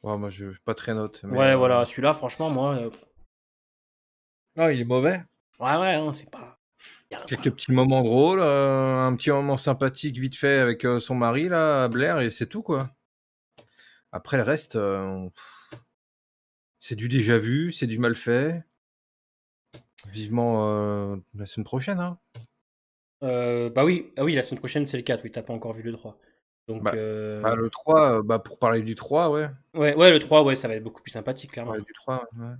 B: Ouais, moi, je pas très note. Mais,
C: Ouais, voilà. Celui-là, franchement, moi.
B: Non, il est mauvais.
C: Ouais, hein, c'est pas.
B: Quelques petits moments drôles, un petit moment sympathique vite fait avec son mari, là, Blair, et c'est tout, quoi. Après, le reste, c'est du déjà vu, c'est du mal fait. Vivement la semaine prochaine, hein.
C: Bah oui. Ah oui, la semaine prochaine, c'est le 4. Oui, t'as pas encore vu le 3. Donc.
B: Bah, le 3, pour parler du 3, ouais.
C: Ouais, le 3, ouais, ça va être beaucoup plus sympathique, clairement.
B: Ouais, du 3, ouais.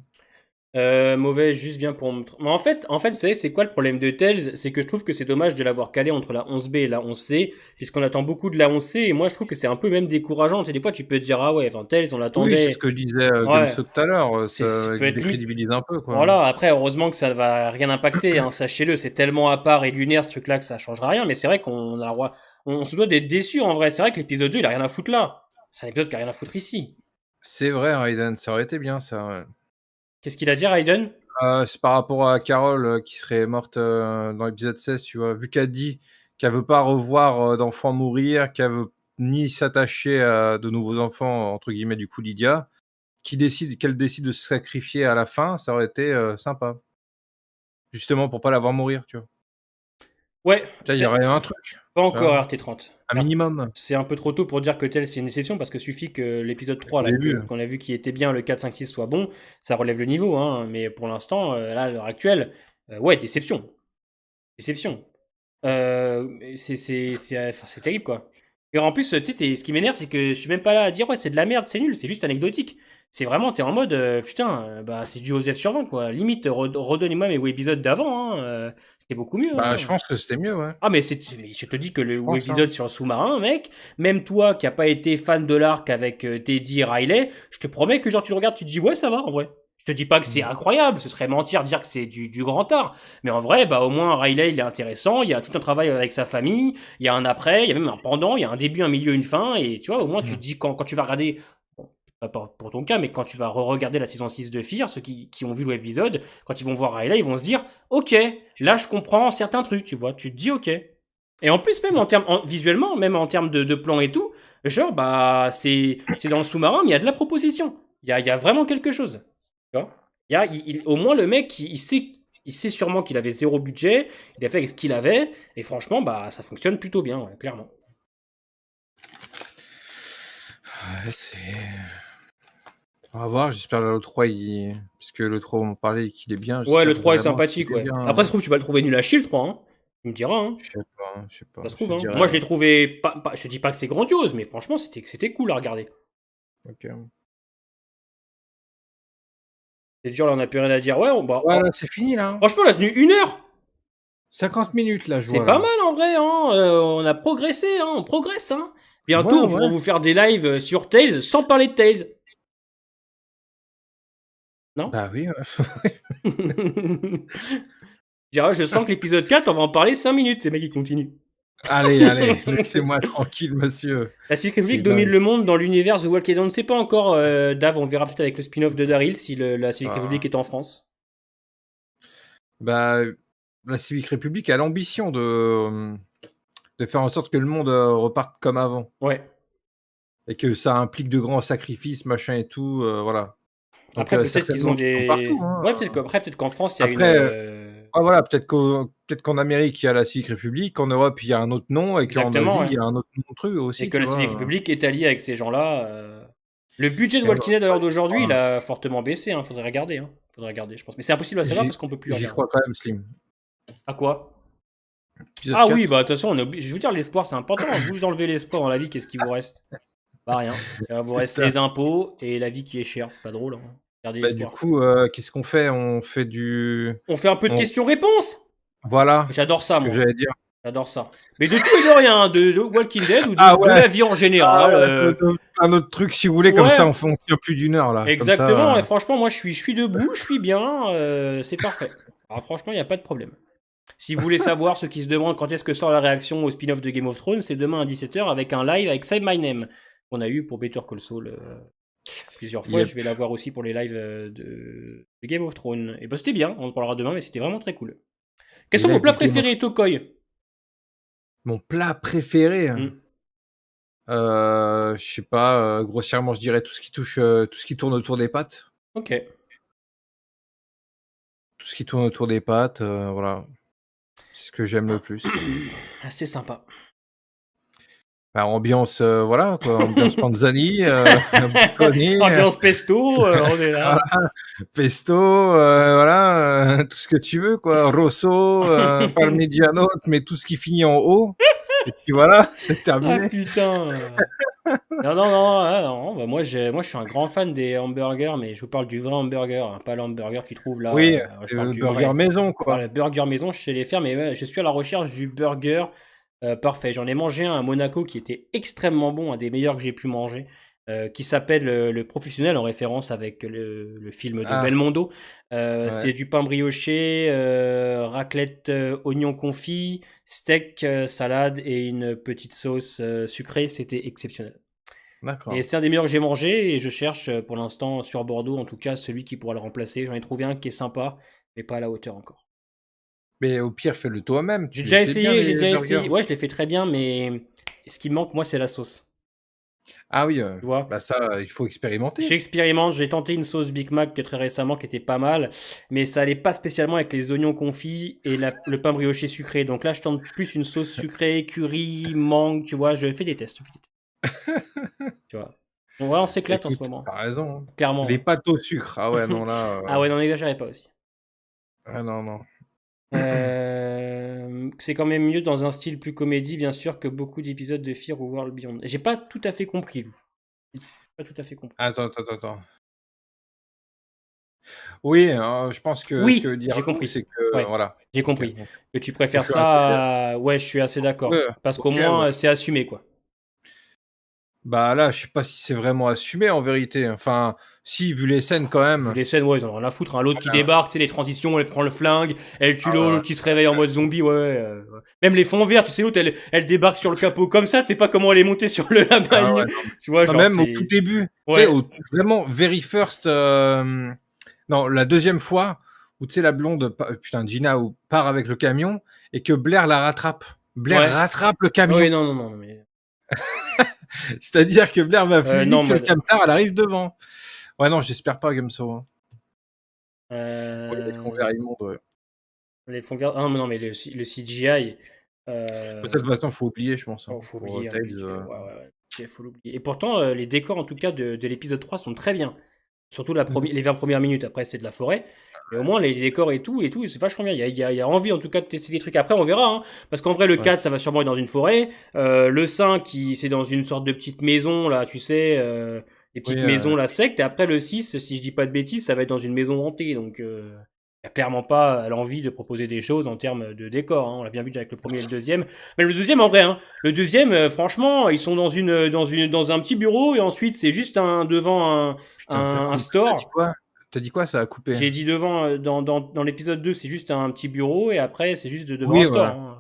C: Mauvais, juste bien pour me... Mais en fait, vous savez, c'est quoi le problème de Tails? C'est que je trouve que c'est dommage de l'avoir calé entre la 11B et la 11C, puisqu'on attend beaucoup de la 11C, et moi je trouve que c'est un peu même décourageant. Tu sais, des fois, tu peux te dire, ah ouais, enfin, Tails, on
B: Oui, c'est ce
C: l'attendait.
B: que disait
C: Ouais,
B: Gunso tout à l'heure.
C: ça
B: Ça
C: peut être limite.
B: décrédibilise un peu, quoi.
C: Voilà, après, heureusement que ça va rien impacter, hein, sachez-le, c'est tellement à part et lunaire ce truc-là que ça changera rien, mais c'est vrai qu'on a le droit, on se doit d'être déçu en vrai. C'est vrai que l'épisode 2, il a rien à foutre là. C'est un épisode qui a rien à foutre ici.
B: C'est vrai, Raiden, ça aurait été bien, ça. Ouais.
C: Qu'est-ce qu'il a dit, Raiden?
B: C'est par rapport à Carole qui serait morte dans l'épisode 16, tu vois. Vu qu'elle dit qu'elle veut pas revoir d'enfants mourir, qu'elle veut ni s'attacher à de nouveaux enfants, entre guillemets, du coup, Lydia, qu'elle décide de se sacrifier à la fin, ça aurait été sympa. Justement, pour pas la voir mourir, tu vois.
C: Ouais,
B: Là, il y aurait un truc,
C: pas
B: tu
C: encore
B: vois.
C: RT30.
B: Un minimum.
C: C'est un peu trop tôt pour dire que tel c'est une exception parce que suffit que l'épisode 3
B: Au
C: là
B: début.
C: qu'on a vu qui était bien, le 4, 5, 6 soit bon, ça relève le niveau hein, mais pour l'instant là à l'heure actuelle ouais, déception. Déception. C'est terrible quoi. Et en plus, tu sais, ce qui m'énerve, c'est que je suis même pas là à dire ouais, c'est de la merde, c'est nul, c'est juste anecdotique. C'est vraiment, t'es en mode putain, bah c'est du OZF sur 20 quoi. Limite, redonnez-moi mes épisodes d'avant, hein, c'était beaucoup mieux.
B: Bah,
C: Hein.
B: je pense que c'était mieux, ouais.
C: Ah, mais je te dis que
B: Je
C: le
B: pense, hein.
C: épisode sur le sous-marin, mec, même toi qui a pas été fan de l'arc avec Teddy et Riley, je te promets que genre tu le regardes, tu te dis ouais, ça va en vrai. Je te dis pas que c'est incroyable, ce serait mentir dire que c'est du grand art. Mais en vrai, bah au moins Riley il est intéressant, il y a tout un travail avec sa famille, il y a un après, il y a même un pendant, il y a un début, un milieu, une fin, et tu vois, au moins tu te dis quand tu vas regarder, bon, pas pour ton cas, mais quand tu vas re-regarder la saison 6 de Fear, ceux qui ont vu l'épisode, quand ils vont voir Riley, ils vont se dire ok, là je comprends certains trucs, tu vois, tu te dis ok. Et en plus, même visuellement, même en termes de plan et tout, genre, bah, c'est dans le sous-marin, mais il y a de la proposition. Il y a vraiment quelque chose. Tu vois au moins, le mec, il sait sûrement qu'il avait zéro budget, il a fait avec ce qu'il avait, et franchement, bah, ça fonctionne plutôt bien, ouais, clairement.
B: Ouais, c'est... On va voir, j'espère que le 3, puisque le 3, on parlait qu'il est bien.
C: Ouais, le
B: J'espère
C: 3 est
B: vraiment
C: sympathique,
B: qu'il est
C: ouais.
B: bien.
C: Après, ça se trouve, tu vas le trouver nul à chier, le 3, hein. Tu me diras, hein.
B: Je sais pas, je sais pas.
C: Ça se
B: Je
C: trouve,
B: te
C: hein.
B: dirais.
C: Moi, je l'ai trouvé, je te dis pas que c'est grandiose, mais franchement, c'était cool à regarder.
B: Ok.
C: C'est dur, là, on n'a plus rien à dire. Ouais,
B: Ouais, là, c'est fini, là.
C: franchement, on a tenu 1 heure.
B: 50 minutes, là, je
C: C'est
B: vois.
C: pas
B: Là.
C: mal en vrai, hein. On a progressé, hein. On progresse. Hein. Bientôt,
B: Ouais,
C: on pourra
B: ouais.
C: vous faire des lives sur Tales sans parler de Tales. Non.
B: Bah oui.
C: Je sens que l'épisode 4, on va en parler 5 minutes, ces mecs qui continuent.
B: Allez, laissez-moi tranquille, monsieur.
C: La Secret Republic
B: C'est
C: domine
B: dingue.
C: le monde dans l'univers The Walking Dead. On ne sait pas encore, Dave, on verra peut-être avec le spin-off de Daryl si la Secret
B: Ah.
C: Republic est en France.
B: Bah, la Civic République a l'ambition de faire en sorte que le monde reparte comme avant.
C: Ouais.
B: Et que ça implique de grands sacrifices, machin et tout, voilà. Donc,
C: Après, peut-être qu'ils ont
B: certainement qu'ils sont
C: des.
B: partout, hein.
C: Ouais, peut-être qu'en France, il y a
B: Après,
C: une.
B: ah voilà, peut-être qu'en Amérique, il y a la Civic République, qu'en Europe, il y a un autre nom, et qu'en
C: Exactement,
B: Asie,
C: ouais.
B: il y a un autre nom de truc
C: Et
B: aussi,
C: que
B: tu
C: la Civic
B: vois.
C: Republic est alliée avec ces gens-là. Le budget de
B: Et
C: Walking Dead à l'heure d'aujourd'hui, il
B: voilà.
C: a fortement baissé. Hein. Faudrait regarder. Hein. Faudrait regarder, je pense. Mais c'est impossible à savoir parce qu'on peut plus
B: J'y
C: regarder.
B: crois quand même, Slim.
C: À quoi?
B: Épisode
C: Ah
B: 4.
C: oui, bah de toute façon, je veux dire, l'espoir, c'est important. Vous enlevez l'espoir dans la vie, qu'est-ce qui vous reste? Bah rien. Il vous reste
B: ça.
C: les impôts et la vie qui est chère. C'est pas drôle. Hein. Gardez
B: Bah, du
C: l'espoir.
B: coup, qu'est-ce qu'on fait? On fait du...
C: On fait un peu de
B: on-
C: questions-réponses.
B: Voilà,
C: J'adore
B: c'est
C: ça,
B: ce que
C: moi.
B: j'allais dire.
C: J'adore ça. Mais de tout et de rien, de Walking Dead ou
B: Ah
C: de
B: ouais,
C: la vie en général.
B: un autre truc, si vous voulez, comme
C: Ouais.
B: ça, on tient plus d'1 heure, là.
C: Exactement,
B: Comme ça,
C: et franchement, moi je suis debout, je suis bien, c'est parfait. Alors franchement, il n'y a pas de problème. Si vous voulez savoir, ceux qui se demandent quand est-ce que sort la réaction au spin-off de Game of Thrones, c'est demain à 17h avec un live avec Say My Name, qu'on a eu pour Better Call Saul plusieurs fois.
B: Yep.
C: Je vais l'avoir aussi pour les lives de Game of Thrones. Et bah c'était bien, on en parlera demain, mais c'était vraiment très cool. Quels sont vos plats préférés, Tokoy?
B: Mon plat préféré,
C: Hmm.
B: je sais pas, grossièrement, je dirais tout ce qui tout ce qui tourne autour des pâtes.
C: Ok.
B: Tout ce qui tourne autour des pâtes, voilà. C'est ce que j'aime le plus.
C: Assez sympa.
B: Bah, ambiance, voilà, quoi, ambiance panzani, buttoni,
C: Ambiance pesto, on est là.
B: voilà, pesto, voilà, tout ce que tu veux, quoi. Rosso, parmigiano, mais tout ce qui finit en O, et puis voilà, c'est
C: Ah
B: terminé.
C: putain. Non, non, non, non, bah moi je suis un grand fan des hamburgers, mais je vous parle du vrai hamburger, hein, pas l'hamburger qu'ils trouvent là.
B: Oui,
C: Je parle du
B: burger
C: vrai.
B: maison,
C: Voilà,
B: quoi.
C: le burger maison, je sais les faire, mais ouais, je suis à la recherche du burger parfait. J'en ai mangé un à Monaco qui était extrêmement bon, un des meilleurs que j'ai pu manger, qui s'appelle Le Professionnel, en référence avec le film de
B: Ah,
C: Belmondo.
B: ouais.
C: C'est du pain brioché, raclette, oignon confit, steak, salade et une petite sauce sucrée. C'était exceptionnel. Et
B: D'accord.
C: c'est un des meilleurs que j'ai mangé et je cherche pour l'instant sur Bordeaux, en tout cas, celui qui pourra le remplacer. J'en ai trouvé un qui est sympa, mais pas à la hauteur encore.
B: Mais au pire, fais-le toi-même. Tu les fais bien,
C: J'ai
B: les
C: déjà
B: burgers.
C: essayé. Ouais, je l'ai fait très bien, mais ce qui me manque, moi, c'est la sauce.
B: Ah oui,
C: Tu vois?
B: bah ça, il faut expérimenter.
C: J'expérimente, j'ai tenté une sauce Big Mac que très récemment qui était pas mal, mais ça allait pas spécialement avec les oignons confits et le pain brioché sucré. Donc là, je tente plus une sauce sucrée, curry, mangue, tu vois, je fais des tests, tu vois. Donc voilà, on s'éclate en ce
B: Écoute,
C: moment,
B: tu raison, hein. Les
C: clairement.
B: pâtes au sucre, ah ouais, non là,
C: Ah ouais, n'en exagérez pas aussi.
B: ah non, non.
C: C'est quand même mieux dans un style plus comédie, bien sûr, que beaucoup d'épisodes de Fear ou World Beyond. J'ai pas tout à fait compris, Lou. J'ai pas tout à fait compris.
B: Attends. Oui, je pense que ce que veut
C: Oui,
B: dire
C: j'ai
B: Lou,
C: compris.
B: c'est que
C: Ouais,
B: voilà.
C: j'ai
B: OK,
C: compris.
B: bon,
C: Que tu
B: moi
C: préfères
B: je suis infidèle.
C: ça ouais, je suis assez d'accord.
B: Ouais,
C: Parce qu'au
B: OK, ouais.
C: moins, c'est assumé, quoi.
B: Bah là, je sais pas si c'est vraiment assumé en vérité. Enfin, si, vu les scènes quand
C: Vu
B: même.
C: les scènes, ouais, ils en ont rien à foutre, hein. L'autre qui
B: Ah
C: débarque, tu sais, les transitions, elle prend le flingue, elle tue
B: ouais,
C: l'autre qui se réveille en mode zombie, ouais, ouais. Même les fonds verts, tu sais, l'autre, elle débarque sur le capot comme ça, tu sais pas comment elle est montée sur le la
B: ah ouais,
C: bagnole.
B: non, mais
C: Tu vois,
B: non,
C: genre,
B: même au tout
C: c'est...
B: début, tu sais,
C: Ouais,
B: au vraiment very first, non, la deuxième fois où tu sais la blonde pa putain Gina ou part avec le camion et que Blair la rattrape. Blair
C: ouais.
B: rattrape le
C: Ah oui,
B: camion.
C: non, non, non, mais...
B: C'est-à-dire que Blair va plus
C: non,
B: vite que le camtar, elle arrive devant. Ouais, non, j'espère pas Gumso, hein. Ouais, les fonds
C: euh,
B: verts immondes, ouais.
C: les fonds verts... Ah, mais non, mais le CGI...
B: De toute façon, faut oublier, je pense, hein,
C: Oh, faut
B: pour,
C: oublier, hein,
B: Tales,
C: budget. Ouais, ouais, ouais. Budget, faut l'oublier. Et pourtant, les décors, en tout cas, de l'épisode 3 sont très bien. Surtout
B: mmh,
C: les 20 premières minutes. Après, c'est de la forêt. Mais au moins, les décors et tout, c'est vachement bien. Il y a envie, en tout cas, de tester des trucs. Après, on verra. Hein. Parce qu'en vrai, le
B: ouais,
C: 4, ça va sûrement être dans une forêt. Le 5, c'est dans une sorte de petite maison, là, tu sais. Les
B: oui,
C: petites maisons, la secte. Et après, le 6, si je dis pas de bêtises, ça va être dans une maison hantée. Donc, il n'y a clairement pas l'envie de proposer des choses en termes de décor. Hein. On l'a bien vu déjà avec le premier et le deuxième. Mais le deuxième, en vrai, hein. Le deuxième, franchement, ils sont dans un petit bureau et ensuite, c'est juste devant
B: putain, ça
C: un
B: coupe.
C: store.
B: Tu dit quoi? Ça a coupé?
C: J'ai dit devant, dans l'épisode 2, c'est juste un petit bureau et après, c'est juste devant un
B: Oui,
C: store.
B: ouais.
C: Hein.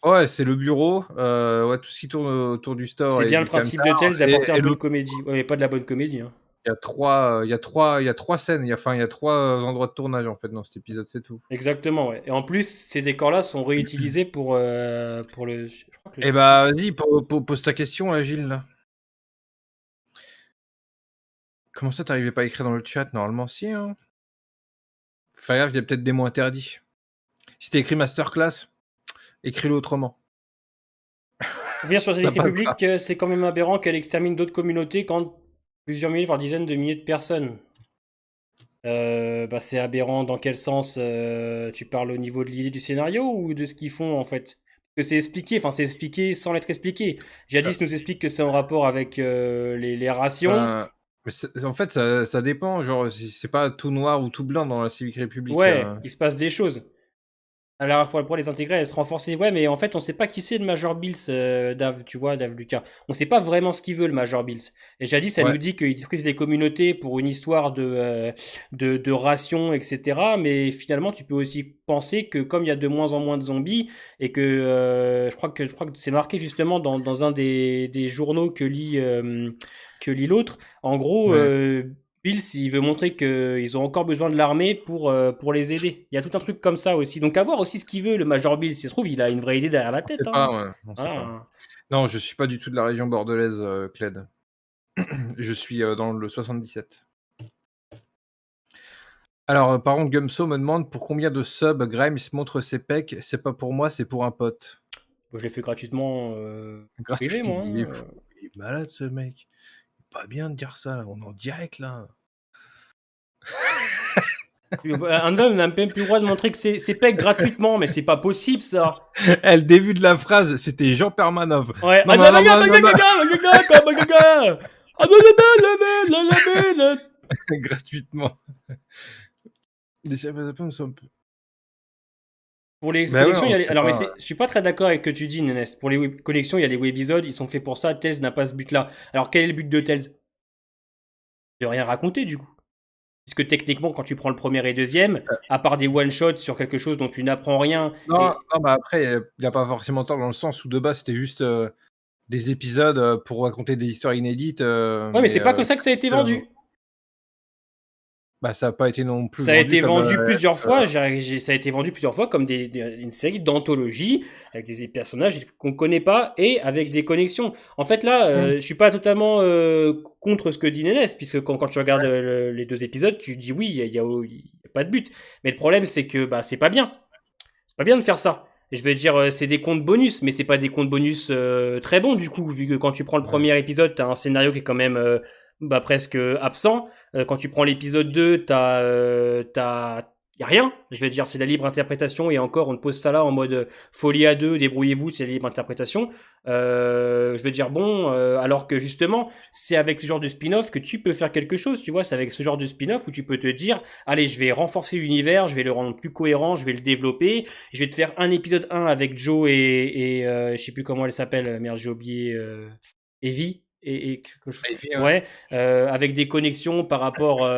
B: Ouais, c'est le bureau, ouais, tout ce qui tourne autour du store
C: C'est
B: et
C: bien le
B: du
C: principe
B: camtar
C: de Tales d'apporter un
B: et
C: peu de
B: l'autre,
C: comédie. Ouais, mais pas de la bonne comédie. Hein.
B: il y a 3 scènes, il y a 3 endroits de tournage, en fait, dans cet épisode, c'est tout.
C: Exactement, ouais. Et en plus, ces décors-là sont réutilisés pour je crois que le
B: Eh bah,
C: 6.
B: vas-y, pose ta question, là, Gilles, là. Comment ça, tu pas à écrire dans le chat? Normalement, si, hein. Fais gaffe, il y a peut-être des mots interdits. Si tu écrit masterclass, écris-le autrement.
C: Pour finir sur la
B: Ça
C: sécurité
B: passera.
C: publique, c'est quand même aberrant qu'elle extermine d'autres communautés quand plusieurs milliers, voire dizaines de milliers de personnes. Bah, c'est aberrant dans quel sens tu parles au niveau de l'idée du scénario ou de ce qu'ils font en fait? Que c'est expliqué sans l'être expliqué.
B: Ça
C: Jadis nous explique que c'est en rapport avec les rations.
B: enfin, mais en fait, ça dépend, genre, c'est pas tout noir ou tout blanc dans la Civic République,
C: Ouais, il se passe des choses. Alors, pour les intégrer, elles se renforcer. Ouais, mais en fait, on sait pas qui c'est le Major Bills, Dave, tu vois, Dave Lucas. On sait pas vraiment ce qu'il veut, le Major Bills. Et jadis, ça
B: Ouais,
C: nous dit qu'il détruise les communautés pour une histoire de rations, etc. Mais finalement, tu peux aussi penser que comme il y a de moins en moins de zombies, et que je crois que c'est marqué justement dans un des journaux que lit l'autre. En gros,
B: ouais,
C: Bills, il veut montrer qu'ils ont encore besoin de l'armée pour les aider. Il y a tout un truc comme ça aussi. Donc, à voir aussi ce qu'il veut, le Major Bills. Si ça se trouve, il a une vraie idée derrière la
B: on
C: tête.
B: sait
C: Hein.
B: pas, ouais, on sait pas.
C: Voilà.
B: Non, je suis pas du tout de la région bordelaise, Cled. Je suis, dans le 77. Alors, par contre, Gumso me demande: «Pour combien de subs Grimes montre ses pecs? C'est pas pour moi, c'est pour un pote».
C: Bon, je l'ai fait gratuitement privé,
B: Gratuit,
C: moi.
B: il est
C: Hein.
B: fou, il est malade ce mec. Pas bien de dire ça là, on est en direct là.
C: Un homme n'a même plus le droit de montrer que c'est pecs gratuitement, mais c'est pas possible ça.
B: Le début de la phrase, c'était Jean Permanov.
C: Ouais.
B: Non, non, non, non, non, non. Gratuitement.
C: Pour les
B: Bah ouais,
C: connexions, il y a les...
B: on
C: Alors, mais
B: pas-
C: je suis pas très d'accord avec ce que tu dis, Nénès. Pour les connexions, il y a les webisodes, ils sont faits pour ça. Tails n'a pas ce but-là. Alors, quel est le but de Tails? De rien raconter, du coup. Puisque techniquement, quand tu prends le premier et deuxième, à part des one-shots sur quelque chose dont tu n'apprends rien.
B: Non, non, bah après, il n'y a pas forcément tort dans le sens où de base, c'était juste des épisodes pour raconter des histoires inédites.
C: Ouais, mais c'est pas comme ça que ça a été vendu.
B: Bah, ça n'a pas été non plus
C: Ça a été
B: comme,
C: vendu plusieurs fois. Ça a été vendu plusieurs fois comme une série d'anthologies avec des personnages qu'on connaît pas et avec des connexions. En fait, là, je suis pas totalement contre ce que dit Nénès, puisque quand tu regardes les 2 épisodes, tu dis oui, il y a pas de but. Mais le problème, c'est que bah c'est pas bien. C'est pas bien de faire ça. Et je vais te dire, c'est des comptes bonus, mais c'est pas des comptes bonus très bons du coup, vu que quand tu prends le premier épisode, t'as un scénario qui est quand même presque absent. Quand tu prends l'épisode 2, y a rien. Je vais te dire, c'est la libre interprétation et encore, on te pose ça là en mode folie à deux, débrouillez-vous, c'est la libre interprétation. Je vais dire bon, alors que justement, c'est avec ce genre de spin-off que tu peux faire quelque chose, tu vois. C'est avec ce genre de spin-off où tu peux te dire, allez, je vais renforcer l'univers, je vais le rendre plus cohérent, je vais le développer, je vais te faire un épisode 1 avec Joe et je sais plus comment elle s'appelle, merde, j'ai oublié, Evie. Ouais, avec des connexions par rapport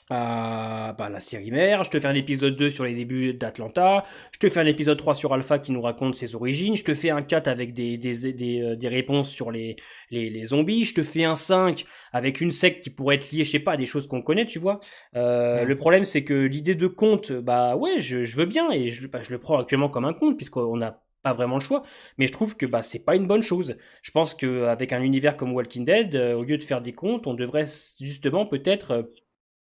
C: à la série mère. Je te fais un épisode 2 sur les débuts d'Atlanta. Je te fais un épisode 3 sur Alpha qui nous raconte ses origines. Je te fais un 4 avec des réponses sur les zombies. Je te fais un 5 avec une secte qui pourrait être liée, je sais pas, à des choses qu'on connaît, tu vois. Le problème, c'est que l'idée de conte, bah ouais, je veux bien et je le prends actuellement comme un conte puisqu'on a pas vraiment le choix, mais je trouve que bah c'est pas une bonne chose. Je pense qu'avec un univers comme Walking Dead, au lieu de faire des contes, on devrait justement peut-être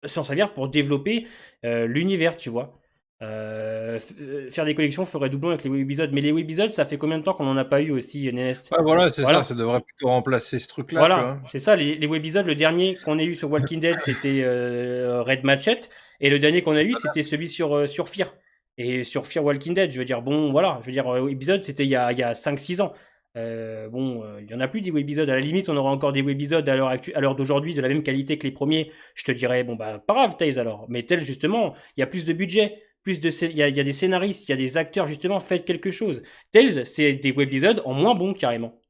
C: s'en servir pour développer l'univers, tu vois. Faire des collections ferait doublon avec les webisodes, mais les webisodes, ça fait combien de temps qu'on en a pas eu aussi, Nest?
B: Ouais, voilà, c'est ça devrait plutôt remplacer ce truc-là, tu
C: Voilà,
B: vois.
C: c'est ça, les webisodes, le dernier qu'on a eu sur Walking Dead, c'était Red Machete, et le dernier qu'on a eu, c'était celui sur Fear. Et sur Fear Walking Dead, je veux dire, bon, voilà, je veux dire, webisodes, c'était il y a 5-6 ans. Il y en a plus des webisodes. À la limite, on aura encore des webisodes à l'heure d'aujourd'hui de la même qualité que les premiers. Je te dirais, bon, bah, pas grave, Tails alors. Mais tel, justement, il y a plus de budget, il y a des scénaristes, il y a des acteurs, justement, faites quelque chose. Tails, c'est des webisodes en moins bon, carrément.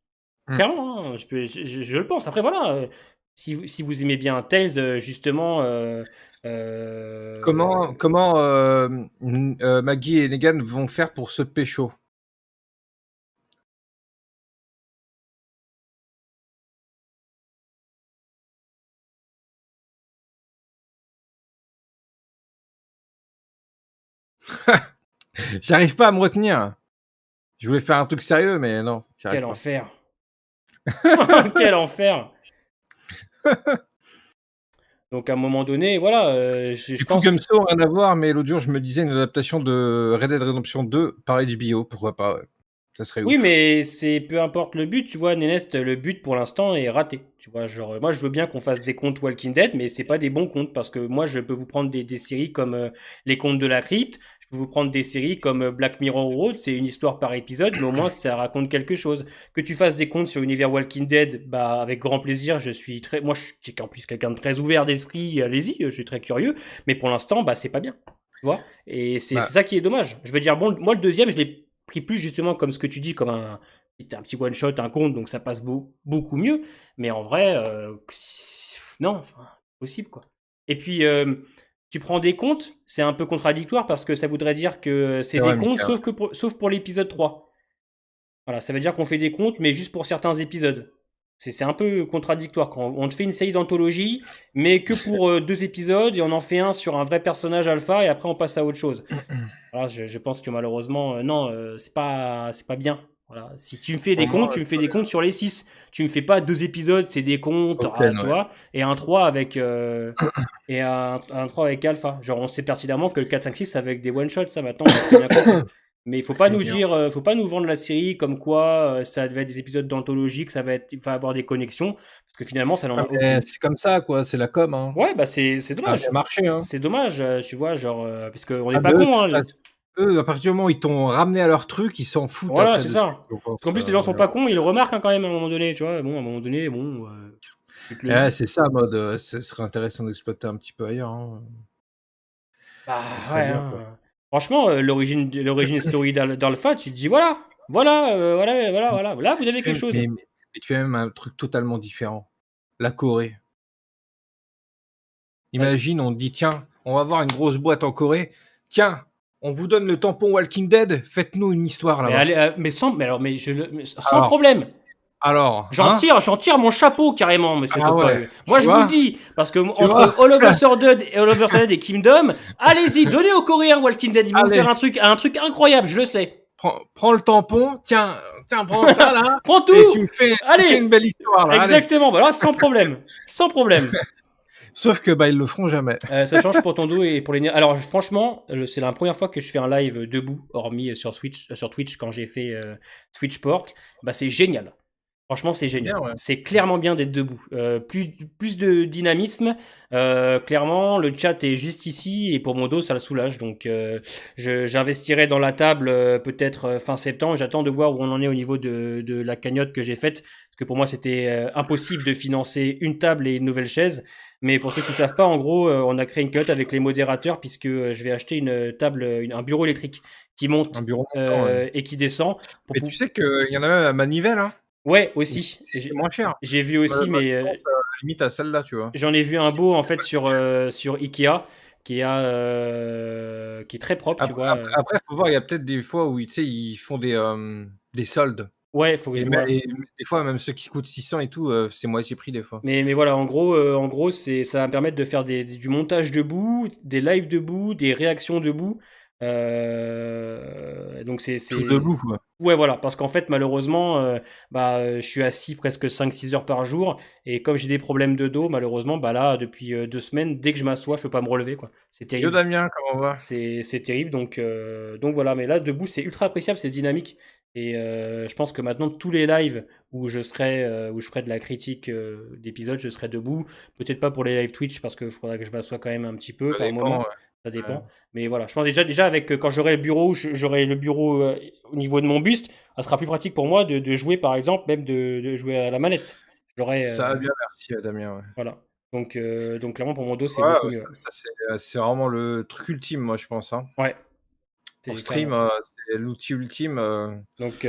C: Carrément, hein, je le pense. Après, voilà, si vous aimez bien Tails, justement,
B: Comment Maggie et Negan vont faire pour se pécho? J'arrive pas à me retenir. Je voulais faire un truc sérieux, mais non.
C: Quel enfer. Quel enfer. Donc à un moment donné, voilà, je pense.
B: Gumso, rien à voir, mais l'autre jour, je me disais une adaptation de Red Dead Redemption 2 par HBO, pourquoi pas, ouais. Ça serait
C: Oui,
B: ouf.
C: mais c'est peu importe le but, tu vois, Nénest, le but pour l'instant est raté. Tu vois, genre, moi je veux bien qu'on fasse des contes Walking Dead, mais c'est pas des bons contes parce que moi je peux vous prendre des séries comme Les Contes de la Crypte, je peux vous prendre des séries comme Black Mirror Road, c'est une histoire par épisode, mais au moins ça raconte quelque chose. Que tu fasses des contes sur l'univers Walking Dead, bah avec grand plaisir, moi je suis en plus quelqu'un de très ouvert d'esprit, allez-y, je suis très curieux, mais pour l'instant, bah c'est pas bien. Tu vois? Et c'est ça qui est dommage. Je veux dire, bon, moi le deuxième, je l'ai pris plus justement comme ce que tu dis, comme un petit one shot, un conte, donc ça passe beaucoup mieux. Mais en vrai, non, enfin, possible quoi. Et puis, tu prends des comptes, c'est un peu contradictoire parce que ça voudrait dire que c'est des comptes, sauf pour l'épisode 3. Voilà, ça veut dire qu'on fait des comptes, mais juste pour certains épisodes. C'est un peu contradictoire quand on te fait une série d'anthologie, mais que pour 2 épisodes, et on en fait un sur un vrai personnage alpha, et après on passe à autre chose. Voilà, je pense que malheureusement, non, c'est pas bien. Voilà. Si tu me fais des comptes, tu me fais des comptes sur les 6. Tu me fais pas 2 épisodes, c'est des comptes, tu vois, et un 3 avec et un 3 avec Alpha. Genre on sait pertinemment que le 4, 5, 6 avec des one shots, ça maintenant on a bien compris. Mais il faut pas
B: C'est
C: nous
B: bien.
C: dire, faut pas nous vendre la série comme quoi ça va être des épisodes d'anthologie, que il va avoir des connexions, parce que finalement, ça n'en
B: Ah
C: a
B: mais
C: aucune.
B: c'est comme ça quoi, c'est la com, hein.
C: Ouais, bah c'est
B: Ça a bien
C: dommage.
B: marché, hein.
C: C'est dommage, tu vois, genre, parce qu'on n'est
B: Ah
C: pas
B: bah, eux, de
C: cons,
B: toute
C: hein.
B: façon, eux, à partir du moment où ils t'ont ramené à leur truc, ils s'en foutent
C: Voilà,
B: après
C: c'est
B: de ce que
C: ça.
B: tu en
C: Parce qu'en
B: penses,
C: plus, les gens sont
B: voilà.
C: pas cons, ils le remarquent hein, quand même à un moment donné, tu vois. Bon, à un moment donné, bon, tu te le
B: Ouais,
C: dis.
B: c'est ça, mode, ce serait intéressant d'exploiter un petit peu ailleurs, hein.
C: Bah
B: Ça serait
C: ouais,
B: bien, quoi.
C: hein. Franchement, l'origine story d'Alpha, tu te dis voilà. Là, vous avez quelque chose.
B: Mais tu fais même un truc totalement différent. La Corée.
C: Euh,
B: Imagine, on te dit: «Tiens, on va avoir une grosse boîte en Corée. Tiens, on vous donne le tampon Walking Dead, faites-nous une histoire
C: mais
B: là-bas».
C: allez, mais sans
B: Alors
C: problème.
B: hein?
C: J'en tire mon chapeau carrément, monsieur
B: Ah ouais,
C: Topol. Moi,
B: tu
C: je vous le
B: vois?
C: dis, parce que
B: Tu vois?
C: entre All Over Dead et Kingdom, allez-y, donnez aux Coréens Walking Dead, ils vont vous faire
B: Allez,
C: un truc incroyable, je le sais.
B: prends le tampon, tiens, prends ça là
C: Prends
B: et
C: tout.
B: tu me fais une
C: Allez,
B: belle histoire là, allez.
C: exactement. Voilà, sans problème, sans problème.
B: Sauf que, bah, ils le feront jamais.
C: Ça change pour ton dos et pour les. Alors franchement, c'est la première fois que je fais un live debout, hormis sur Twitch quand j'ai fait Twitchport. Bah c'est génial. Franchement, c'est
B: C'est
C: génial.
B: bien, ouais.
C: C'est clairement bien d'être debout. Plus de dynamisme. Clairement, le chat est juste ici et pour mon dos, ça le soulage. Donc, j'investirai dans la table peut-être fin septembre. J'attends de voir où on en est au niveau de la cagnotte que j'ai faite. Parce que pour moi, c'était impossible de financer une table et une nouvelle chaise. Mais pour ceux qui savent pas, en gros, on a créé une cagnotte avec les modérateurs puisque je vais acheter une table, un bureau électrique qui
B: Un
C: monte
B: bureau montant, ouais.
C: et qui descend.
B: Mais tu sais qu'il y en a même à manivelle, hein.
C: Ouais,
B: Et
C: aussi.
B: c'est moins cher.
C: J'ai vu aussi,
B: Ma
C: mais
B: dépense, limite à celle-là, tu vois?
C: j'en ai vu un
B: C'est
C: beau en
B: c'est
C: fait
B: pas si cher.
C: sur Ikea qui est très propre, tu vois.
B: Après, faut voir, il y a peut-être des fois où, tu sais, ils font des soldes
C: Ouais, faut que je vois.
B: et des fois, même ceux qui coûtent 600 et tout, c'est moitié prix des fois.
C: Mais voilà, en gros, ça va me permettre de faire du montage debout, des lives debout, des réactions debout. Donc
B: Tout debout, quoi.
C: ouais, voilà, parce qu'en fait, malheureusement, je suis assis presque 5-6 heures par jour, et comme j'ai des problèmes de dos, malheureusement, bah là, depuis 2 semaines, dès que je m'assois, je peux pas me relever, quoi. C'est
B: Yo
C: terrible.
B: Damien, comment va?
C: C'est terrible, donc voilà. Mais là, debout, c'est ultra appréciable, c'est dynamique. Et je pense que maintenant, tous les lives où où je ferai de la critique d'épisodes, je serai debout. Peut-être pas pour les lives Twitch, parce qu'il faudra que je m'assoie quand même un petit peu
B: Ça
C: par
B: dépend,
C: moment.
B: ouais.
C: Ça
B: Ouais.
C: dépend. Mais voilà, je pense déjà avec quand j'aurai le bureau, j'aurai le bureau au niveau de mon buste, ça sera plus pratique pour moi de jouer, par exemple, même de jouer à la manette. J'aurai,
B: Ça va bien, merci, Damien, ouais.
C: voilà. Donc clairement, pour mon dos, c'est
B: Ouais,
C: beaucoup
B: ouais,
C: mieux.
B: ça c'est vraiment le truc ultime, moi, je pense, hein.
C: Ouais,
B: Pour
C: c'est
B: stream,
C: clairement.
B: c'est l'outil ultime,
C: Donc,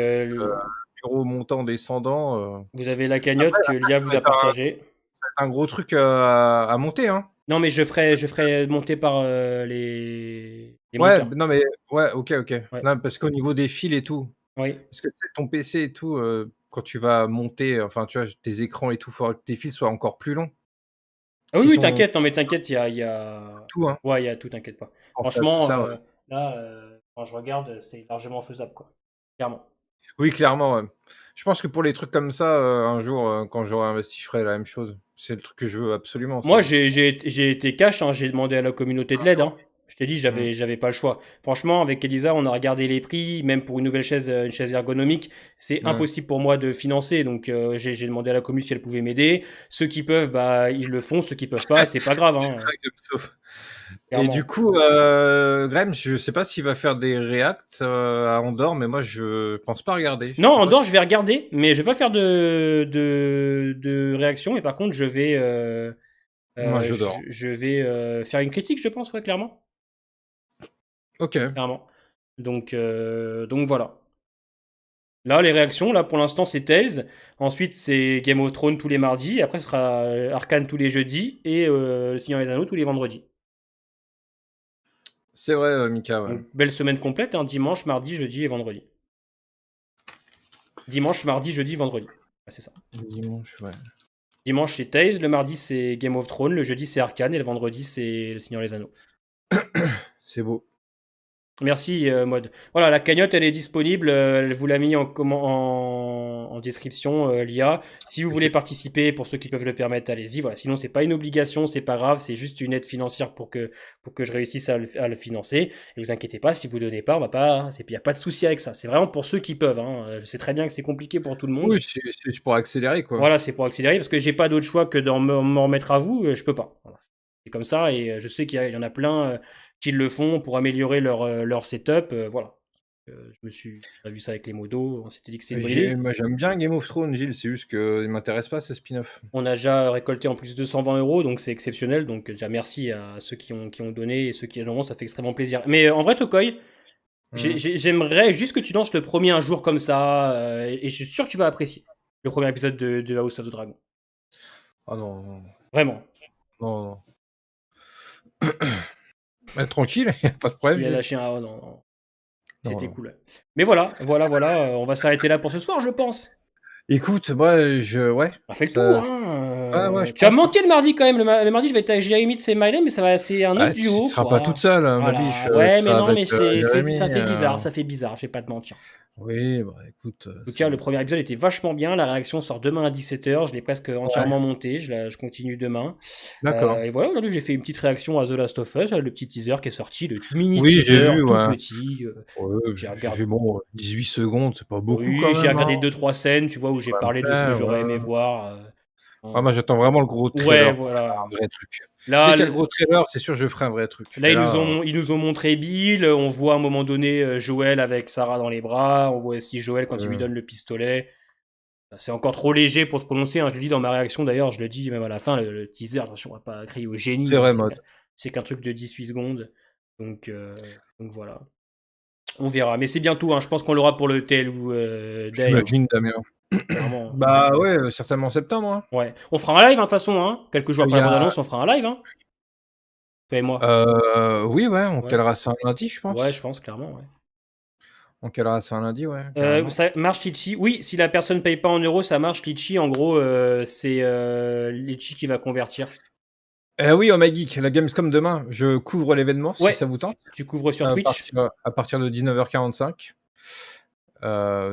B: bureau montant, descendant,
C: vous avez la
B: après
C: cagnotte que
B: après
C: Lia
B: ça
C: vous
B: va
C: a
B: être
C: partagée.
B: un gros truc, à monter, hein.
C: Non, mais je ferai monter par les
B: Ouais,
C: monteurs.
B: non mais ouais, OK.
C: Ouais.
B: Non, parce qu'au niveau des fils et tout,
C: Oui.
B: parce que tu sais, ton PC et tout, quand tu vas monter, enfin, tu vois, tes écrans et tout, il faudra que tes fils soient encore plus longs.
C: Ah oui,
B: S'ils
C: oui,
B: sont
C: t'inquiète. Non, mais t'inquiète, il y a...
B: tout, hein,
C: Ouais, il y a tout, t'inquiète pas.
B: penser à tout
C: Franchement,
B: ça, ouais.
C: là, quand je regarde, c'est largement faisable, quoi. Clairement.
B: Oui, clairement, ouais. Je pense que pour les trucs comme ça, un jour, quand j'aurai investi, je ferai la même chose. C'est le truc que je veux absolument,
C: Moi,
B: ça.
C: j'ai été cash, hein, j'ai demandé à la communauté de l'aide, hein. Je t'ai dit,
B: Mmh.
C: j'avais pas le choix. Franchement, avec Elisa, on a regardé les prix, même pour une nouvelle chaise, une chaise ergonomique, c'est
B: Ouais.
C: impossible pour moi de financer. Donc, j'ai demandé à la commu si elle pouvait m'aider. Ceux qui peuvent, bah, ils le font. Ceux qui peuvent pas, c'est pas grave,
B: C'est
C: hein,
B: ça comme sauf. Et du
C: clairement.
B: coup, Graham, je sais pas s'il va faire des reacts, à Andorre, mais moi, je pense pas regarder. Je
C: Non,
B: sais pas
C: Andorre,
B: si
C: je vais regarder, mais je vais pas faire de réaction. Mais par contre,
B: moi, j'adore.
C: je vais faire une critique, je pense, ouais, clairement.
B: OK.
C: Clairement. Donc voilà. Là, les réactions, là, pour l'instant, c'est Tales. Ensuite, c'est Game of Thrones tous les mardis. Après, ce sera Arcane tous les jeudis. Et Le Seigneur des Anneaux tous les vendredis.
B: C'est vrai, Mika, ouais.
C: Donc, belle semaine complète, hein, dimanche, mardi, jeudi et vendredi. Dimanche, mardi, jeudi, vendredi. Ouais, c'est ça.
B: Dimanche, ouais.
C: Dimanche, c'est Tales. Le mardi, c'est Game of Thrones. Le jeudi, c'est Arcane. Et le vendredi, c'est Le Seigneur des Anneaux.
B: C'est beau.
C: Merci, Mode. Voilà, la cagnotte, elle est disponible. Elle vous l'a mis en description, l'IA. Si vous voulez participer, pour ceux qui peuvent le permettre, allez-y. Voilà. Sinon, c'est pas une obligation, c'est pas grave. C'est juste une aide financière pour que je réussisse à le financer. Et vous inquiétez pas, si vous donnez pas, on va pas. Il n'y a pas de souci avec ça. C'est vraiment pour ceux qui peuvent. Hein. Je sais très bien que c'est compliqué pour tout le monde.
B: Oui, c'est pour accélérer, quoi.
C: Voilà, c'est pour accélérer parce que j'ai pas d'autre choix que m'en remettre à vous. Je peux pas. Voilà. C'est comme ça et je sais qu'il y en a plein qui le font pour améliorer leur setup. Voilà. On a vu ça avec les modos. On s'était dit que c'était une bonne idée.
B: Moi, j'aime bien Game of Thrones, Gilles. C'est juste qu'il m'intéresse pas ce spin-off.
C: On a déjà récolté en plus 220 euros, donc c'est exceptionnel. Donc déjà merci à ceux qui ont donné et ceux qui donneront, ça fait extrêmement plaisir. Mais en vrai, Tokoy, j'aimerais juste que tu lances le premier un jour comme ça et je suis sûr que tu vas apprécier le premier épisode de House of the Dragon.
B: Ah non.
C: Vraiment.
B: Non. Tranquille, y a pas de problème.
C: Il a lâché un. Oh non. C'était cool. Mais voilà, on va s'arrêter là pour ce soir, je pense.
B: Écoute, moi, ouais.
C: On a fait le tour, hein.
B: Ouais,
C: tu as manqué le mardi quand même. Le mardi, je vais être avec Jérémy de Semiley, mais c'est un autre duo.
B: Tu seras pas toute seule, ma
C: Voilà.
B: biche.
C: Ouais, mais non, mais ça fait bizarre, je vais pas te mentir.
B: Oui, bah écoute.
C: En tout cas, le premier épisode était vachement bien. La réaction sort demain à 17h. Je l'ai presque entièrement monté. Je continue demain.
B: D'accord.
C: Et voilà, aujourd'hui, j'ai fait une petite réaction à The Last of Us, le petit teaser qui est sorti, le mini
B: Oui,
C: teaser
B: j'ai vu,
C: tout
B: ouais.
C: petit.
B: J'ai regardé. Bon, 18 secondes, c'est pas beaucoup
C: Oui,
B: quand même.
C: j'ai regardé
B: hein.
C: 2-3 scènes, tu vois, où j'ai parlé de ce que j'aurais aimé voir.
B: Moi, j'attends vraiment le gros trailer.
C: Ouais, voilà.
B: Un vrai truc.
C: Là,
B: Dès qu'il y a le gros trailer, c'est sûr que je ferai un vrai truc.
C: Là, ils nous ont montré Bill. On voit à un moment donné Joël avec Sarah dans les bras. On voit aussi Joël quand il lui donne le pistolet. C'est encore trop léger pour se prononcer. Hein. Je le dis dans ma réaction d'ailleurs. Je le dis même à la fin. Le teaser, attention, on va pas crier au génie.
B: C'est vrai, Mode.
C: C'est qu'un truc de 18 secondes. Donc voilà. On verra. Mais c'est bientôt. Hein. Je pense qu'on l'aura pour le Tell ou Day.
B: J'imagine, Damien.
C: Clairement.
B: Bah ouais, certainement en septembre. Hein.
C: Ouais. On fera un live, hein, de toute façon. Hein. Quelques jours après la bande-annonce, on fera un live. Hein. Toi et moi.
B: Oui, ouais, on calera ça un lundi, je pense.
C: Ouais, je pense, clairement, ouais.
B: On calera ça un lundi, ouais.
C: Ça marche Litchi. Oui, si la personne paye pas en euros, ça marche Litchi. En gros, c'est Litchi qui va convertir.
B: Oui, Oh My Geek, la Gamescom demain, je couvre l'événement si ça vous tente.
C: Tu couvres sur Twitch
B: à partir de 19h45.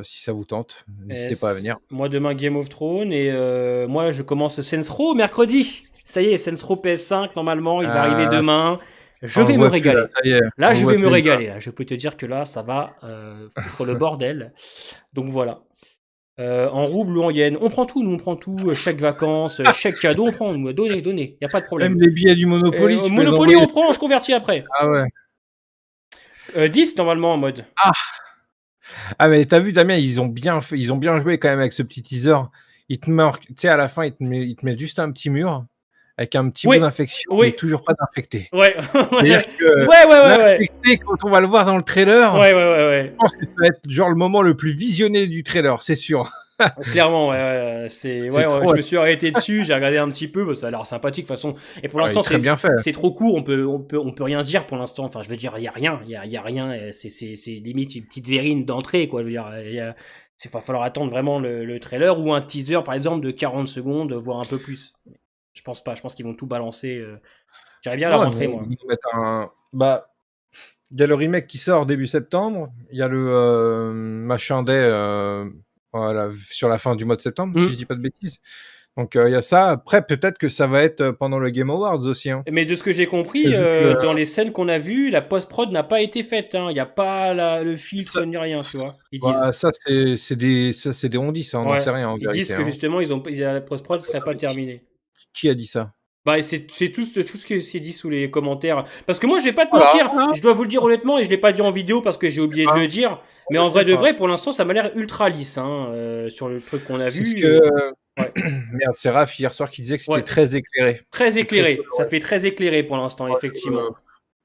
B: Si ça vous tente, n'hésitez pas à venir.
C: Moi demain Game of Thrones et moi je commence Saints Row mercredi. Ça y est, Saints Row PS5 normalement, il va arriver demain. Je vais me régaler. Là, je vais me régaler. Là. Je peux te dire que là, ça va foutre le bordel. Donc voilà. En rouble ou en yen, on prend tout, nous on prend tout, chèque vacances, chèque cadeau, on prend, nous, donnez, il n'y a pas de problème.
B: Même les billets du Monopoly.
C: Monopoly, on prend, je convertis après.
B: Ah ouais.
C: 10 normalement en mode.
B: Ah mais t'as vu Damien, ils ont bien joué quand même avec ce petit teaser. Il te met, tu sais, à la fin, il te met juste un petit mur avec un petit bout d'infection, mais toujours pas d'infecté.
C: Ouais.
B: C'est-à-dire que
C: l'infecté,
B: quand on va le voir dans le trailer,
C: je
B: pense que ça va être genre le moment le plus visionné du trailer, c'est sûr.
C: Clairement, je me suis arrêté dessus, j'ai regardé un petit peu, ça a l'air sympathique de toute façon. Et pour l'instant, c'est trop court, on peut rien dire pour l'instant. Enfin, je veux dire, il y a rien, c'est limite une petite verrine d'entrée, quoi. Je veux dire, il va falloir attendre vraiment le trailer ou un teaser, par exemple, de 40 secondes, voire un peu plus. Je pense pas, je pense qu'ils vont tout balancer. J'aimerais bien la rentrée, moi.
B: Il y a le remake qui sort début septembre, il y a le machin day voilà, sur la fin du mois de septembre, si je dis pas de bêtises. Donc il y a ça. Après, peut-être que ça va être pendant le Game Awards aussi. Hein.
C: Mais de ce que j'ai compris, dans les scènes qu'on a vues, la post-prod n'a pas été faite. Il n'y a pas le filtre ni rien, tu vois. Ils disent.
B: Ça, c'est des on-dit, ça, on n'en sait rien. En vérité,
C: disent que justement, la post-prod ne serait pas terminée.
B: Qui a dit ça?
C: Bah, c'est tout ce qui s'est dit sous les commentaires. Parce que moi, je vais pas te mentir, je dois vous le dire honnêtement, et je l'ai pas dit en vidéo parce que j'ai oublié de le dire. Mais en vrai de vrai, pour l'instant, ça m'a l'air ultra lisse sur le truc qu'on a vu.
B: Ce que... Merde, c'est Raph hier soir qui disait que c'était très éclairé.
C: Très éclairé, ça fait très éclairé pour l'instant, effectivement.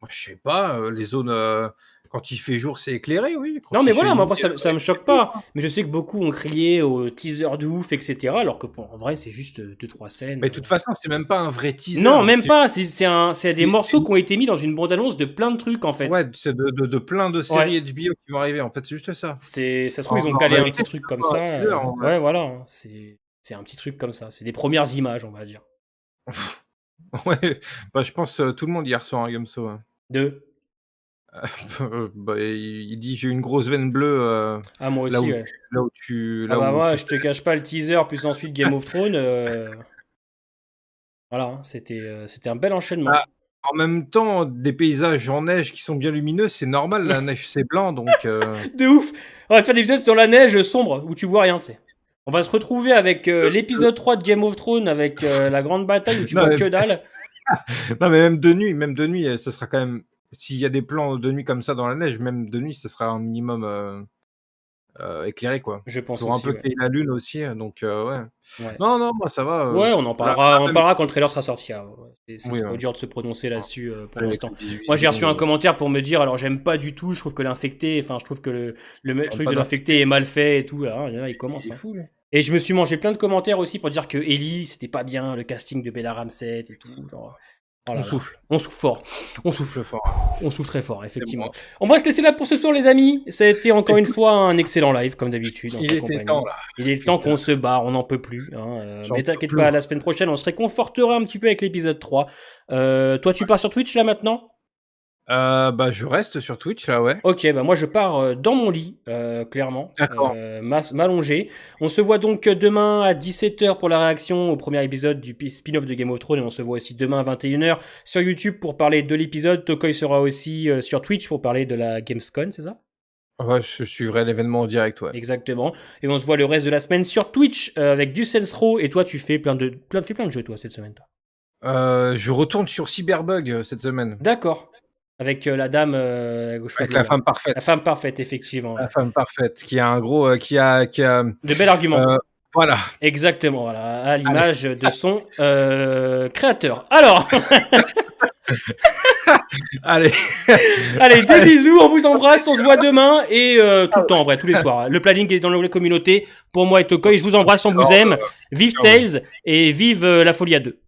B: Je sais pas, les zones... Quand il fait jour, c'est éclairé, oui.
C: Non, mais voilà, moi, ça me choque pas. Mais je sais que beaucoup ont crié au teaser de ouf, etc. Alors que, en vrai, c'est juste 2-3 scènes.
B: Mais de toute façon, c'est même pas un vrai teaser.
C: Non, même pas. C'est des morceaux qui ont été mis dans une bande-annonce de plein de trucs, en fait.
B: Ouais, c'est de plein de séries HBO qui vont arriver. En fait, c'est juste ça.
C: Ça se trouve, ils ont calé un petit truc comme ça. Ouais, voilà. C'est un petit truc comme ça. C'est des premières images, on va dire.
B: Ouais, je pense tout le monde hier soir, comme ça.
C: De
B: Bah, il dit j'ai une grosse veine bleue
C: Ah, moi
B: là
C: aussi,
B: où
C: ouais.
B: là où tu
C: Ah
B: là
C: bah
B: où
C: moi,
B: tu
C: je te cache pas le teaser, plus ensuite Game of Thrones. Voilà, hein, c'était un bel enchaînement.
B: Ah, en même temps, des paysages en neige qui sont bien lumineux, c'est normal, la neige c'est blanc donc
C: De ouf! On va faire l'épisode sur la neige sombre, où tu vois rien, tu sais. On va se retrouver avec l'épisode 3 de Game of Thrones, avec la grande bataille où tu
B: non,
C: vois
B: mais
C: que dalle.
B: non, mais même de nuit, ça sera quand même s'il y a des plans de nuit comme ça dans la neige, même de nuit, ça sera un minimum, éclairé, quoi.
C: Je pense
B: Pour un
C: aussi,
B: peu
C: ouais.
B: qu'il y ait la lune aussi, donc ouais.
C: Ouais.
B: Non, non, moi ça va,
C: Ouais,
B: là
C: on en
B: même
C: parlera quand le trailer sera sorti. Ah, ouais. C'est
B: oui,
C: trop dur de se prononcer là-dessus pour
B: avec
C: l'instant.
B: les 18
C: Moi, j'ai reçu un
B: secondes,
C: commentaire pour me dire, alors j'aime pas du tout, je trouve que l'infecté, enfin, je trouve que le truc
B: pas
C: de l'infecté est mal fait et tout. Là, il commence.
B: il est
C: Hein.
B: fou, lui.
C: Et je me suis mangé plein de commentaires aussi pour dire que Ellie, c'était pas bien, le casting de Bella Ramsey et tout. Genre, oh là
B: On
C: là.
B: souffle.
C: On souffle fort. On souffle.
B: Souffle fort.
C: On souffle très fort,
B: C'est
C: effectivement.
B: bon.
C: On va se laisser là pour ce soir, les amis. Ça a été encore une
B: Écoute,
C: fois un excellent live, comme d'habitude, en
B: il
C: ta
B: était
C: compagnie.
B: temps, là.
C: Il est temps qu'on se barre, on n'en peut plus. Hein,
B: J'en
C: mais
B: peux
C: t'inquiète
B: plus.
C: pas, la semaine prochaine, on se réconfortera un petit peu avec l'épisode 3. Toi, tu pars sur Twitch là maintenant?
B: Bah, je reste sur Twitch, là, ouais.
C: Ok, bah moi je pars dans mon lit, clairement,
B: D'accord.
C: m'allonger. On se voit donc demain à 17h pour la réaction au premier épisode du spin-off de Game of Thrones, et on se voit aussi demain à 21h sur YouTube pour parler de l'épisode. Tokoy sera aussi sur Twitch pour parler de la Gamescom, c'est ça?
B: Ouais, je suivrai l'événement en direct, ouais.
C: Exactement. Et on se voit le reste de la semaine sur Twitch avec du Saints Row, et toi tu fais plein de jeux toi cette semaine, toi.
B: Je retourne sur Cyberbug cette semaine.
C: D'accord. Avec la dame aux cheveux
B: Avec
C: bleus,
B: la
C: là.
B: femme parfaite.
C: La femme parfaite, effectivement. Ouais.
B: La femme parfaite, qui a un gros, qui a
C: De bel argument.
B: voilà.
C: Exactement, voilà, à l'image de son créateur. Alors,
B: Allez.
C: allez, des bisous, on vous embrasse, on se voit demain et tout le temps, en vrai, tous les soirs. Le planning est dans la communauté. Pour moi et Tokoy, je vous embrasse, on vous aime. Vive
B: ciao.
C: Tails et vive la folie à deux.